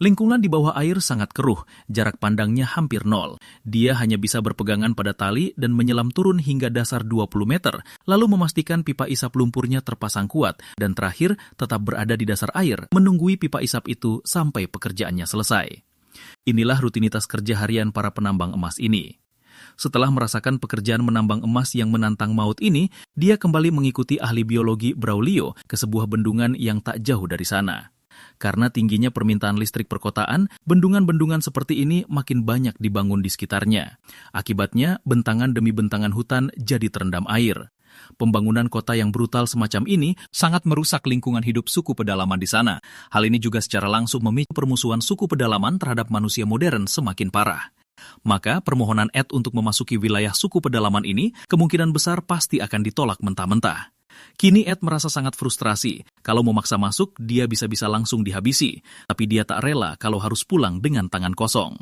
Lingkungan di bawah air sangat keruh, jarak pandangnya hampir nol. Dia hanya bisa berpegangan pada tali dan menyelam turun hingga dasar 20 meter, lalu memastikan pipa isap lumpurnya terpasang kuat, dan terakhir tetap berada di dasar air, menunggui pipa isap itu sampai pekerjaannya selesai. Inilah rutinitas kerja harian para penambang emas ini. Setelah merasakan pekerjaan menambang emas yang menantang maut ini, dia kembali mengikuti ahli biologi Braulio ke sebuah bendungan yang tak jauh dari sana. Karena tingginya permintaan listrik perkotaan, bendungan-bendungan seperti ini makin banyak dibangun di sekitarnya. Akibatnya, bentangan demi bentangan hutan jadi terendam air. Pembangunan kota yang brutal semacam ini sangat merusak lingkungan hidup suku pedalaman di sana. Hal ini juga secara langsung memicu permusuhan suku pedalaman terhadap manusia modern semakin parah. Maka permohonan Ed untuk memasuki wilayah suku pedalaman ini kemungkinan besar pasti akan ditolak mentah-mentah. Kini Ed merasa sangat frustrasi. Kalau memaksa masuk, dia bisa-bisa langsung dihabisi. Tapi dia tak rela kalau harus pulang dengan tangan kosong.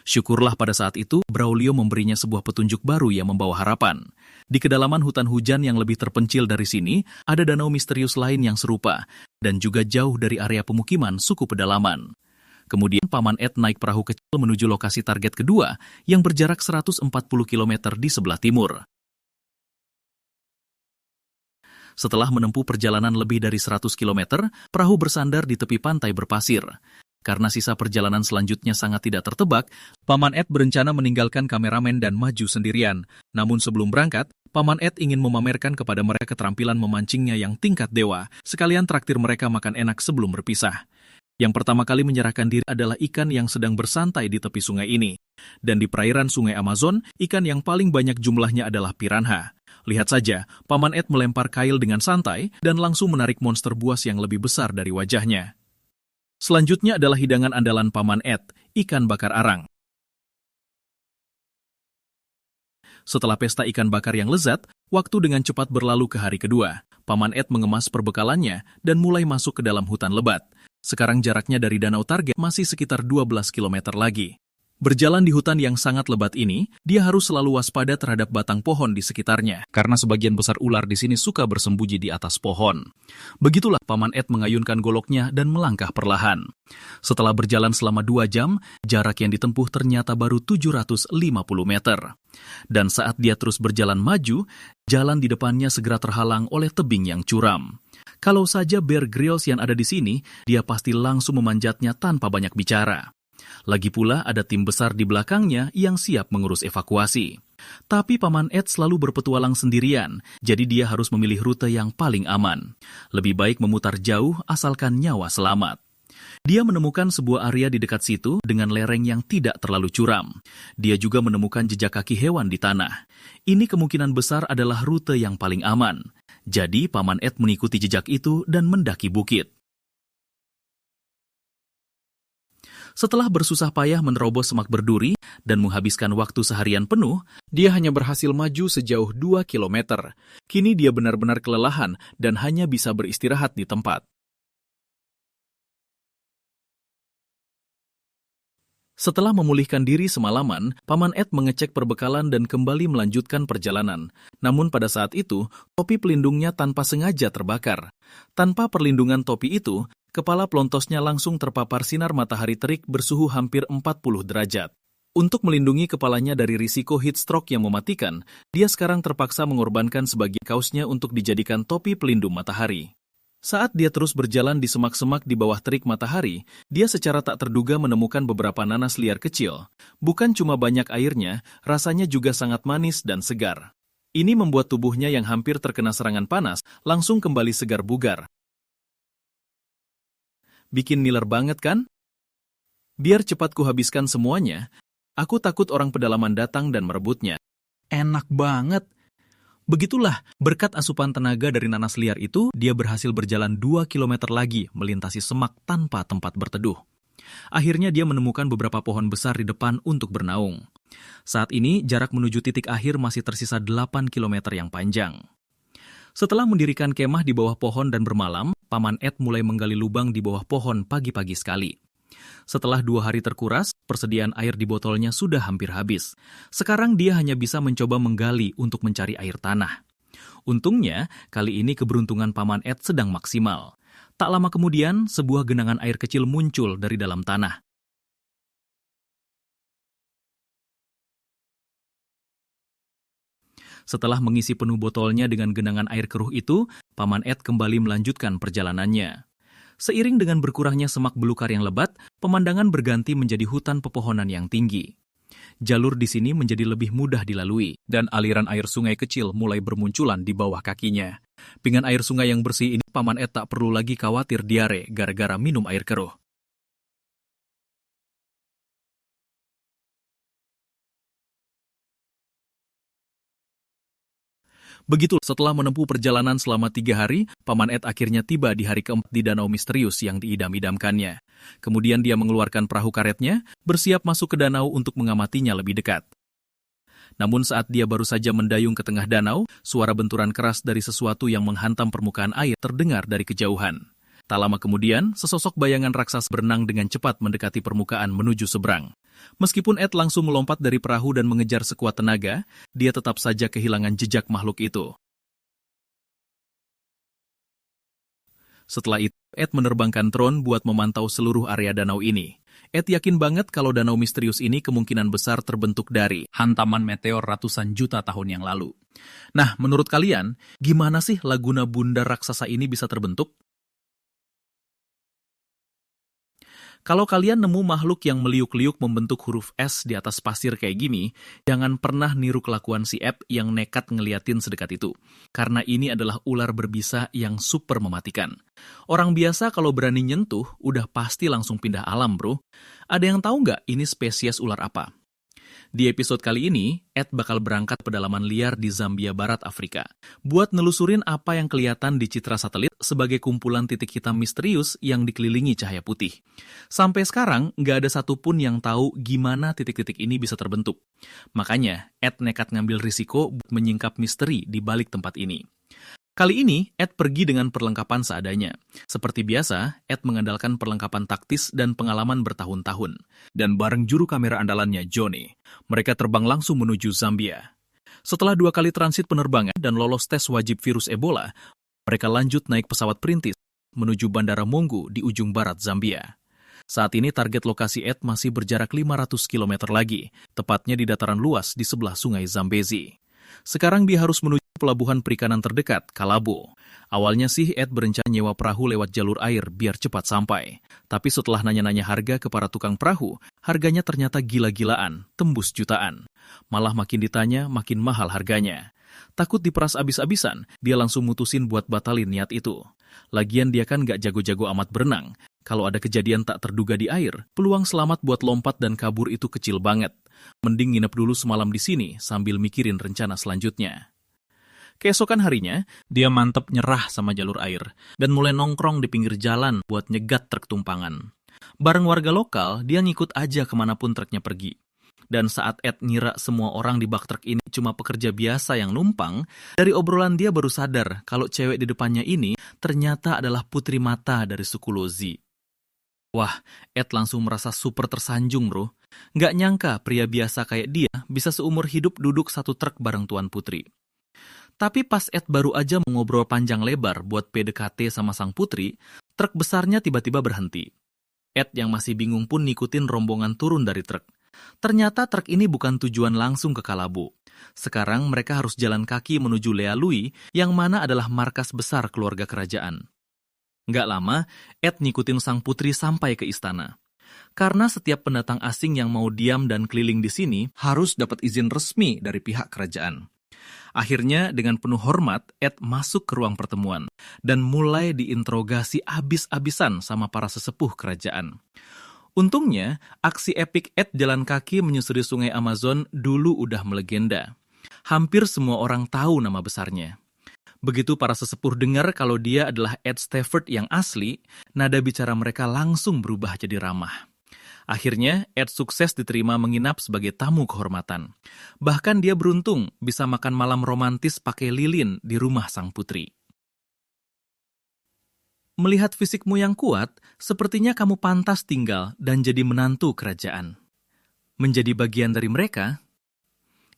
Syukurlah pada saat itu, Braulio memberinya sebuah petunjuk baru yang membawa harapan. Di kedalaman hutan hujan yang lebih terpencil dari sini, ada danau misterius lain yang serupa, dan juga jauh dari area pemukiman suku pedalaman. Kemudian Paman Ed naik perahu kecil menuju lokasi target kedua, yang berjarak 140 km di sebelah timur. Setelah menempuh perjalanan lebih dari 100 km, perahu bersandar di tepi pantai berpasir. Karena sisa perjalanan selanjutnya sangat tidak tertebak, Paman Ed berencana meninggalkan kameramen dan maju sendirian. Namun sebelum berangkat, Paman Ed ingin memamerkan kepada mereka keterampilan memancingnya yang tingkat dewa, sekalian traktir mereka makan enak sebelum berpisah. Yang pertama kali menyerahkan diri adalah ikan yang sedang bersantai di tepi sungai ini. Dan di perairan sungai Amazon, ikan yang paling banyak jumlahnya adalah piranha. Lihat saja, Paman Ed melempar kail dengan santai dan langsung menarik monster buas yang lebih besar dari wajahnya. Selanjutnya adalah hidangan andalan Paman Ed, ikan bakar arang. Setelah pesta ikan bakar yang lezat, waktu dengan cepat berlalu ke hari kedua. Paman Ed mengemas perbekalannya dan mulai masuk ke dalam hutan lebat. Sekarang jaraknya dari danau target masih sekitar 12 km lagi. Berjalan di hutan yang sangat lebat ini, dia harus selalu waspada terhadap batang pohon di sekitarnya, karena sebagian besar ular di sini suka bersembunyi di atas pohon. Begitulah Paman Ed mengayunkan goloknya dan melangkah perlahan. Setelah berjalan selama 2 jam, jarak yang ditempuh ternyata baru 750 meter. Dan saat dia terus berjalan maju, jalan di depannya segera terhalang oleh tebing yang curam. Kalau saja Bear Grylls yang ada di sini, dia pasti langsung memanjatnya tanpa banyak bicara. Lagi pula ada tim besar di belakangnya yang siap mengurus evakuasi. Tapi Paman Ed selalu berpetualang sendirian, jadi dia harus memilih rute yang paling aman. Lebih baik memutar jauh asalkan nyawa selamat. Dia menemukan sebuah area di dekat situ dengan lereng yang tidak terlalu curam. Dia juga menemukan jejak kaki hewan di tanah. Ini kemungkinan besar adalah rute yang paling aman. Jadi Paman Ed mengikuti jejak itu dan mendaki bukit. Setelah bersusah payah menerobos semak berduri dan menghabiskan waktu seharian penuh, dia hanya berhasil maju sejauh 2 km. Kini dia benar-benar kelelahan dan hanya bisa beristirahat di tempat. Setelah memulihkan diri semalaman, Paman Ed mengecek perbekalan dan kembali melanjutkan perjalanan. Namun pada saat itu, topi pelindungnya tanpa sengaja terbakar. Tanpa perlindungan topi itu, kepala pelontosnya langsung terpapar sinar matahari terik bersuhu hampir 40 derajat. Untuk melindungi kepalanya dari risiko heat stroke yang mematikan, dia sekarang terpaksa mengorbankan sebagian kaosnya untuk dijadikan topi pelindung matahari. Saat dia terus berjalan di semak-semak di bawah terik matahari, dia secara tak terduga menemukan beberapa nanas liar kecil. Bukan cuma banyak airnya, rasanya juga sangat manis dan segar. Ini membuat tubuhnya yang hampir terkena serangan panas langsung kembali segar bugar. Bikin ngiler banget kan? Biar cepat kuhabiskan semuanya, aku takut orang pedalaman datang dan merebutnya. Enak banget! Begitulah, berkat asupan tenaga dari nanas liar itu, dia berhasil berjalan 2 km lagi melintasi semak tanpa tempat berteduh. Akhirnya dia menemukan beberapa pohon besar di depan untuk bernaung. Saat ini, jarak menuju titik akhir masih tersisa 8 km yang panjang. Setelah mendirikan kemah di bawah pohon dan bermalam, Paman Ed mulai menggali lubang di bawah pohon pagi-pagi sekali. Setelah 2 hari terkuras, persediaan air di botolnya sudah hampir habis. Sekarang dia hanya bisa mencoba menggali untuk mencari air tanah. Untungnya, kali ini keberuntungan Paman Ed sedang maksimal. Tak lama kemudian, sebuah genangan air kecil muncul dari dalam tanah. Setelah mengisi penuh botolnya dengan genangan air keruh itu, Paman Ed kembali melanjutkan perjalanannya. Seiring dengan berkurangnya semak belukar yang lebat, pemandangan berganti menjadi hutan pepohonan yang tinggi. Jalur di sini menjadi lebih mudah dilalui, dan aliran air sungai kecil mulai bermunculan di bawah kakinya. Dengan air sungai yang bersih ini, Paman Ed tak perlu lagi khawatir diare gara-gara minum air keruh. Begitu, setelah menempuh perjalanan selama 3 hari, Paman Ed akhirnya tiba di hari keempat di danau misterius yang diidam-idamkannya. Kemudian dia mengeluarkan perahu karetnya, bersiap masuk ke danau untuk mengamatinya lebih dekat. Namun saat dia baru saja mendayung ke tengah danau, suara benturan keras dari sesuatu yang menghantam permukaan air terdengar dari kejauhan. Tak lama kemudian, sesosok bayangan raksasa berenang dengan cepat mendekati permukaan menuju seberang. Meskipun Ed langsung melompat dari perahu dan mengejar sekuat tenaga, dia tetap saja kehilangan jejak makhluk itu. Setelah itu, Ed menerbangkan drone buat memantau seluruh area danau ini. Ed yakin banget kalau danau misterius ini kemungkinan besar terbentuk dari hantaman meteor ratusan juta tahun yang lalu. Nah, menurut kalian, gimana sih laguna bundar raksasa ini bisa terbentuk? Kalau kalian nemu makhluk yang meliuk-liuk membentuk huruf S di atas pasir kayak gini, jangan pernah niru kelakuan si Ed yang nekat ngeliatin sedekat itu. Karena ini adalah ular berbisa yang super mematikan. Orang biasa kalau berani nyentuh, udah pasti langsung pindah alam, bro. Ada yang tahu nggak ini spesies ular apa? Di episode kali ini, Ed bakal berangkat ke pedalaman liar di Zambia Barat, Afrika, buat nelusurin apa yang kelihatan di citra satelit sebagai kumpulan titik hitam misterius yang dikelilingi cahaya putih. Sampai sekarang, nggak ada satupun yang tahu gimana titik-titik ini bisa terbentuk. Makanya, Ed nekat ngambil risiko buat menyingkap misteri di balik tempat ini. Kali ini, Ed pergi dengan perlengkapan seadanya. Seperti biasa, Ed mengandalkan perlengkapan taktis dan pengalaman bertahun-tahun. Dan bareng juru kamera andalannya, Johnny, mereka terbang langsung menuju Zambia. Setelah 2 kali transit penerbangan dan lolos tes wajib virus Ebola, mereka lanjut naik pesawat perintis menuju Bandara Mongo di ujung barat Zambia. Saat ini target lokasi Ed masih berjarak 500 km lagi, tepatnya di dataran luas di sebelah sungai Zambezi. Sekarang dia harus menuju pelabuhan perikanan terdekat, Kalabo. Awalnya sih Ed berencana nyewa perahu lewat jalur air biar cepat sampai. Tapi setelah nanya-nanya harga ke para tukang perahu, harganya ternyata gila-gilaan, tembus jutaan. Malah makin ditanya, makin mahal harganya. Takut diperas abis-abisan, dia langsung mutusin buat batalin niat itu. Lagian dia kan gak jago-jago amat berenang. Kalau ada kejadian tak terduga di air, peluang selamat buat lompat dan kabur itu kecil banget. Mending nginep dulu semalam di sini sambil mikirin rencana selanjutnya. Keesokan harinya, dia mantep nyerah sama jalur air dan mulai nongkrong di pinggir jalan buat nyegat truk tumpangan. Bareng warga lokal, dia ngikut aja kemanapun truknya pergi. Dan saat Ed ngira semua orang di bak truk ini cuma pekerja biasa yang numpang, dari obrolan dia baru sadar kalau cewek di depannya ini ternyata adalah putri mata dari suku Lozi. Wah, Ed langsung merasa super tersanjung, bro. Nggak nyangka pria biasa kayak dia bisa seumur hidup duduk satu truk bareng Tuan Putri. Tapi pas Ed baru aja mengobrol panjang lebar buat PDKT sama sang putri, truk besarnya tiba-tiba berhenti. Ed yang masih bingung pun ngikutin rombongan turun dari truk. Ternyata truk ini bukan tujuan langsung ke Kalabo. Sekarang mereka harus jalan kaki menuju Lealui, yang mana adalah markas besar keluarga kerajaan. Nggak lama, Ed ngikutin sang putri sampai ke istana. Karena setiap pendatang asing yang mau diam dan keliling di sini harus dapat izin resmi dari pihak kerajaan. Akhirnya, dengan penuh hormat, Ed masuk ke ruang pertemuan dan mulai diinterogasi abis-abisan sama para sesepuh kerajaan. Untungnya, aksi epik Ed jalan kaki menyusuri sungai Amazon dulu udah melegenda. Hampir semua orang tahu nama besarnya. Begitu para sesepuh dengar kalau dia adalah Ed Stafford yang asli, nada bicara mereka langsung berubah jadi ramah. Akhirnya, Ed sukses diterima menginap sebagai tamu kehormatan. Bahkan dia beruntung bisa makan malam romantis pakai lilin di rumah sang putri. Melihat fisikmu yang kuat, sepertinya kamu pantas tinggal dan jadi menantu kerajaan. Menjadi bagian dari mereka,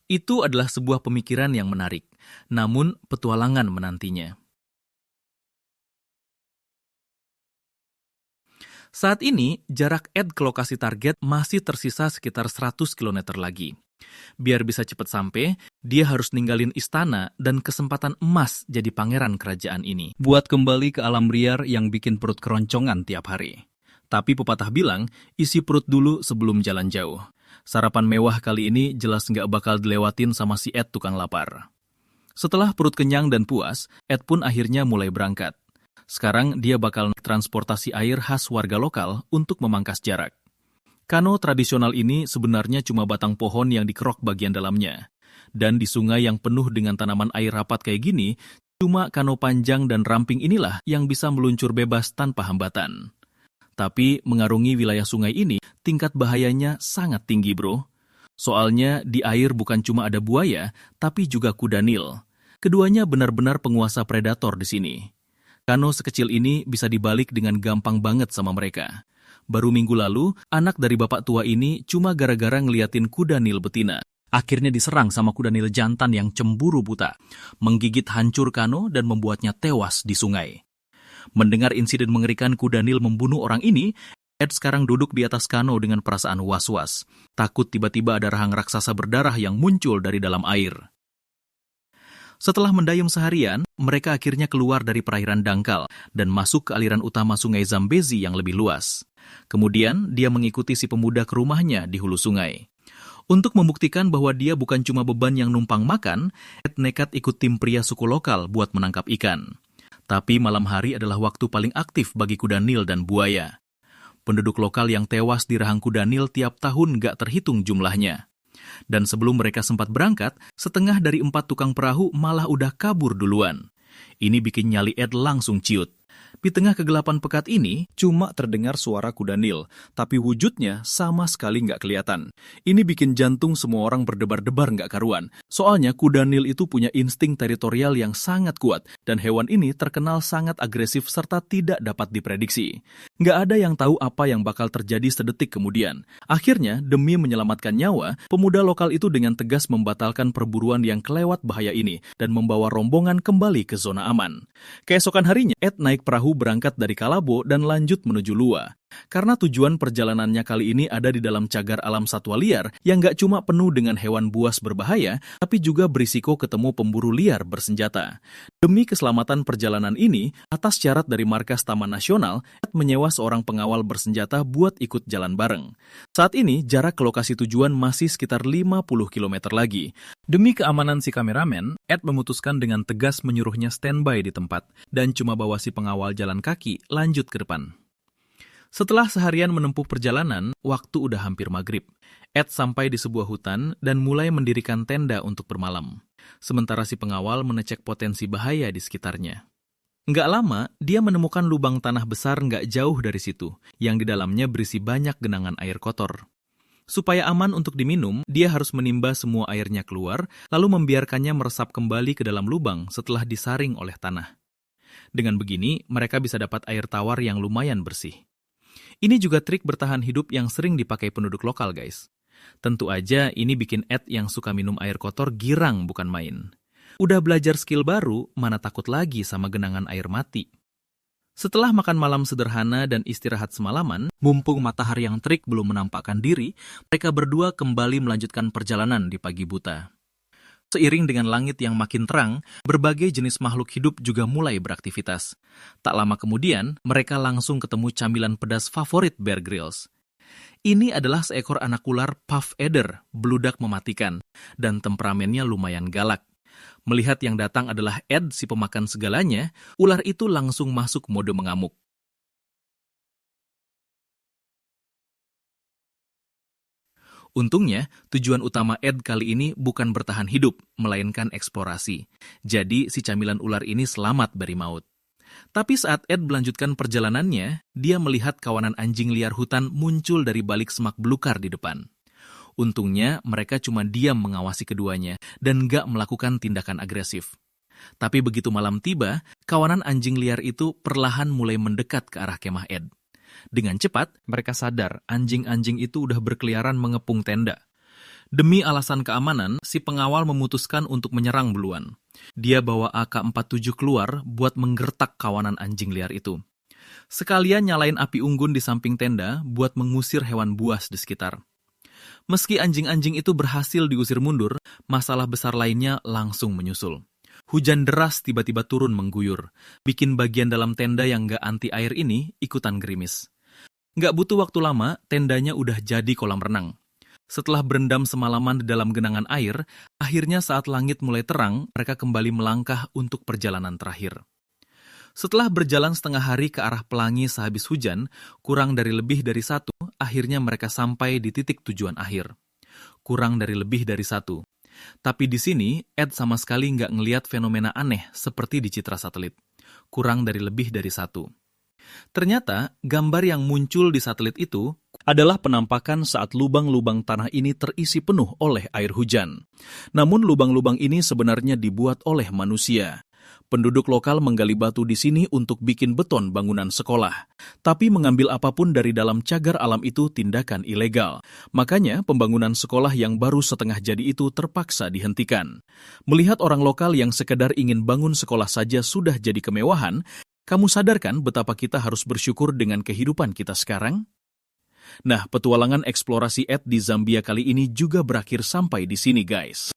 itu adalah sebuah pemikiran yang menarik, namun petualangan menantinya. Saat ini, jarak Ed ke lokasi target masih tersisa sekitar 100 km lagi. Biar bisa cepat sampai, dia harus ninggalin istana dan kesempatan emas jadi pangeran kerajaan ini. Buat kembali ke alam liar yang bikin perut keroncongan tiap hari. Tapi pepatah bilang, isi perut dulu sebelum jalan jauh. Sarapan mewah kali ini jelas nggak bakal dilewatin sama si Ed tukang lapar. Setelah perut kenyang dan puas, Ed pun akhirnya mulai berangkat. Sekarang dia bakal naik transportasi air khas warga lokal untuk memangkas jarak. Kano tradisional ini sebenarnya cuma batang pohon yang dikerok bagian dalamnya. Dan di sungai yang penuh dengan tanaman air rapat kayak gini, cuma kano panjang dan ramping inilah yang bisa meluncur bebas tanpa hambatan. Tapi mengarungi wilayah sungai ini, tingkat bahayanya sangat tinggi, bro. Soalnya di air bukan cuma ada buaya, tapi juga kuda Nil. Keduanya benar-benar penguasa predator di sini. Kano sekecil ini bisa dibalik dengan gampang banget sama mereka. Baru minggu lalu, anak dari bapak tua ini cuma gara-gara ngeliatin kuda Nil betina. Akhirnya diserang sama kuda Nil jantan yang cemburu buta, menggigit hancur Kano dan membuatnya tewas di sungai. Mendengar insiden mengerikan kuda Nil membunuh orang ini, Ed sekarang duduk di atas kano dengan perasaan was-was. Takut tiba-tiba ada rahang raksasa berdarah yang muncul dari dalam air. Setelah mendayung seharian, mereka akhirnya keluar dari perairan dangkal dan masuk ke aliran utama sungai Zambezi yang lebih luas. Kemudian, dia mengikuti si pemuda ke rumahnya di hulu sungai. Untuk membuktikan bahwa dia bukan cuma beban yang numpang makan, Ed nekat ikut tim pria suku lokal buat menangkap ikan. Tapi malam hari adalah waktu paling aktif bagi kuda Nil dan buaya. Penduduk lokal yang tewas di rahang kuda Nil tiap tahun gak terhitung jumlahnya. Dan sebelum mereka sempat berangkat, setengah dari 4 tukang perahu malah udah kabur duluan. Ini bikin nyali Ed langsung ciut. Di tengah kegelapan pekat ini, cuma terdengar suara kuda Nil, tapi wujudnya sama sekali nggak kelihatan. Ini bikin jantung semua orang berdebar-debar nggak karuan. Soalnya kuda Nil itu punya insting teritorial yang sangat kuat, dan hewan ini terkenal sangat agresif serta tidak dapat diprediksi. Nggak ada yang tahu apa yang bakal terjadi sedetik kemudian. Akhirnya, demi menyelamatkan nyawa, pemuda lokal itu dengan tegas membatalkan perburuan yang kelewat bahaya ini, dan membawa rombongan kembali ke zona aman. Keesokan harinya, Ed naik perahu berangkat dari Kalabo dan lanjut menuju Lua. Karena tujuan perjalanannya kali ini ada di dalam cagar alam satwa liar yang gak cuma penuh dengan hewan buas berbahaya, tapi juga berisiko ketemu pemburu liar bersenjata. Demi keselamatan perjalanan ini, atas syarat dari Markas Taman Nasional, Ed menyewa seorang pengawal bersenjata buat ikut jalan bareng. Saat ini, jarak ke lokasi tujuan masih sekitar 50 km lagi. Demi keamanan si kameramen, Ed memutuskan dengan tegas menyuruhnya standby di tempat dan cuma bawa si pengawal jalan kaki lanjut ke depan. Setelah seharian menempuh perjalanan, waktu udah hampir maghrib. Ed sampai di sebuah hutan dan mulai mendirikan tenda untuk bermalam. Sementara si pengawal mengecek potensi bahaya di sekitarnya. Nggak lama, dia menemukan lubang tanah besar nggak jauh dari situ, yang di dalamnya berisi banyak genangan air kotor. Supaya aman untuk diminum, dia harus menimba semua airnya keluar, lalu membiarkannya meresap kembali ke dalam lubang setelah disaring oleh tanah. Dengan begini, mereka bisa dapat air tawar yang lumayan bersih. Ini juga trik bertahan hidup yang sering dipakai penduduk lokal, guys. Tentu aja ini bikin Ed yang suka minum air kotor girang bukan main. Udah belajar skill baru, mana takut lagi sama genangan air mati. Setelah makan malam sederhana dan istirahat semalaman, mumpung matahari yang terik belum menampakkan diri, mereka berdua kembali melanjutkan perjalanan di pagi buta. Seiring dengan langit yang makin terang, berbagai jenis makhluk hidup juga mulai beraktivitas. Tak lama kemudian, mereka langsung ketemu camilan pedas favorit Bear Grylls. Ini adalah seekor anak ular puff adder, beludak mematikan, dan temperamennya lumayan galak. Melihat yang datang adalah Ed, si pemakan segalanya, ular itu langsung masuk mode mengamuk. Untungnya, tujuan utama Ed kali ini bukan bertahan hidup, melainkan eksplorasi. Jadi, si camilan ular ini selamat dari maut. Tapi saat Ed melanjutkan perjalanannya, dia melihat kawanan anjing liar hutan muncul dari balik semak belukar di depan. Untungnya, mereka cuma diam mengawasi keduanya dan gak melakukan tindakan agresif. Tapi begitu malam tiba, kawanan anjing liar itu perlahan mulai mendekat ke arah kemah Ed. Dengan cepat, mereka sadar anjing-anjing itu udah berkeliaran mengepung tenda. Demi alasan keamanan, si pengawal memutuskan untuk menyerang duluan. Dia bawa AK-47 keluar buat menggertak kawanan anjing liar itu. Sekalian nyalain api unggun di samping tenda buat mengusir hewan buas di sekitar. Meski anjing-anjing itu berhasil diusir mundur, masalah besar lainnya langsung menyusul. Hujan deras tiba-tiba turun mengguyur, bikin bagian dalam tenda yang gak anti air ini ikutan gerimis. Gak butuh waktu lama, tendanya udah jadi kolam renang. Setelah berendam semalaman di dalam genangan air, akhirnya saat langit mulai terang, mereka kembali melangkah untuk perjalanan terakhir. Setelah berjalan setengah hari ke arah pelangi sehabis hujan, kurang dari lebih dari 1, akhirnya mereka sampai di titik tujuan akhir. Kurang dari lebih dari 1. Tapi di sini, Ed sama sekali nggak ngeliat fenomena aneh seperti di citra satelit. Kurang dari lebih dari 1. Ternyata, gambar yang muncul di satelit itu adalah penampakan saat lubang-lubang tanah ini terisi penuh oleh air hujan. Namun lubang-lubang ini sebenarnya dibuat oleh manusia. Penduduk lokal menggali batu di sini untuk bikin beton bangunan sekolah. Tapi mengambil apapun dari dalam cagar alam itu tindakan ilegal. Makanya pembangunan sekolah yang baru setengah jadi itu terpaksa dihentikan. Melihat orang lokal yang sekedar ingin bangun sekolah saja sudah jadi kemewahan, kamu sadarkan betapa kita harus bersyukur dengan kehidupan kita sekarang? Nah, petualangan eksplorasi Ed di Zambia kali ini juga berakhir sampai di sini, guys.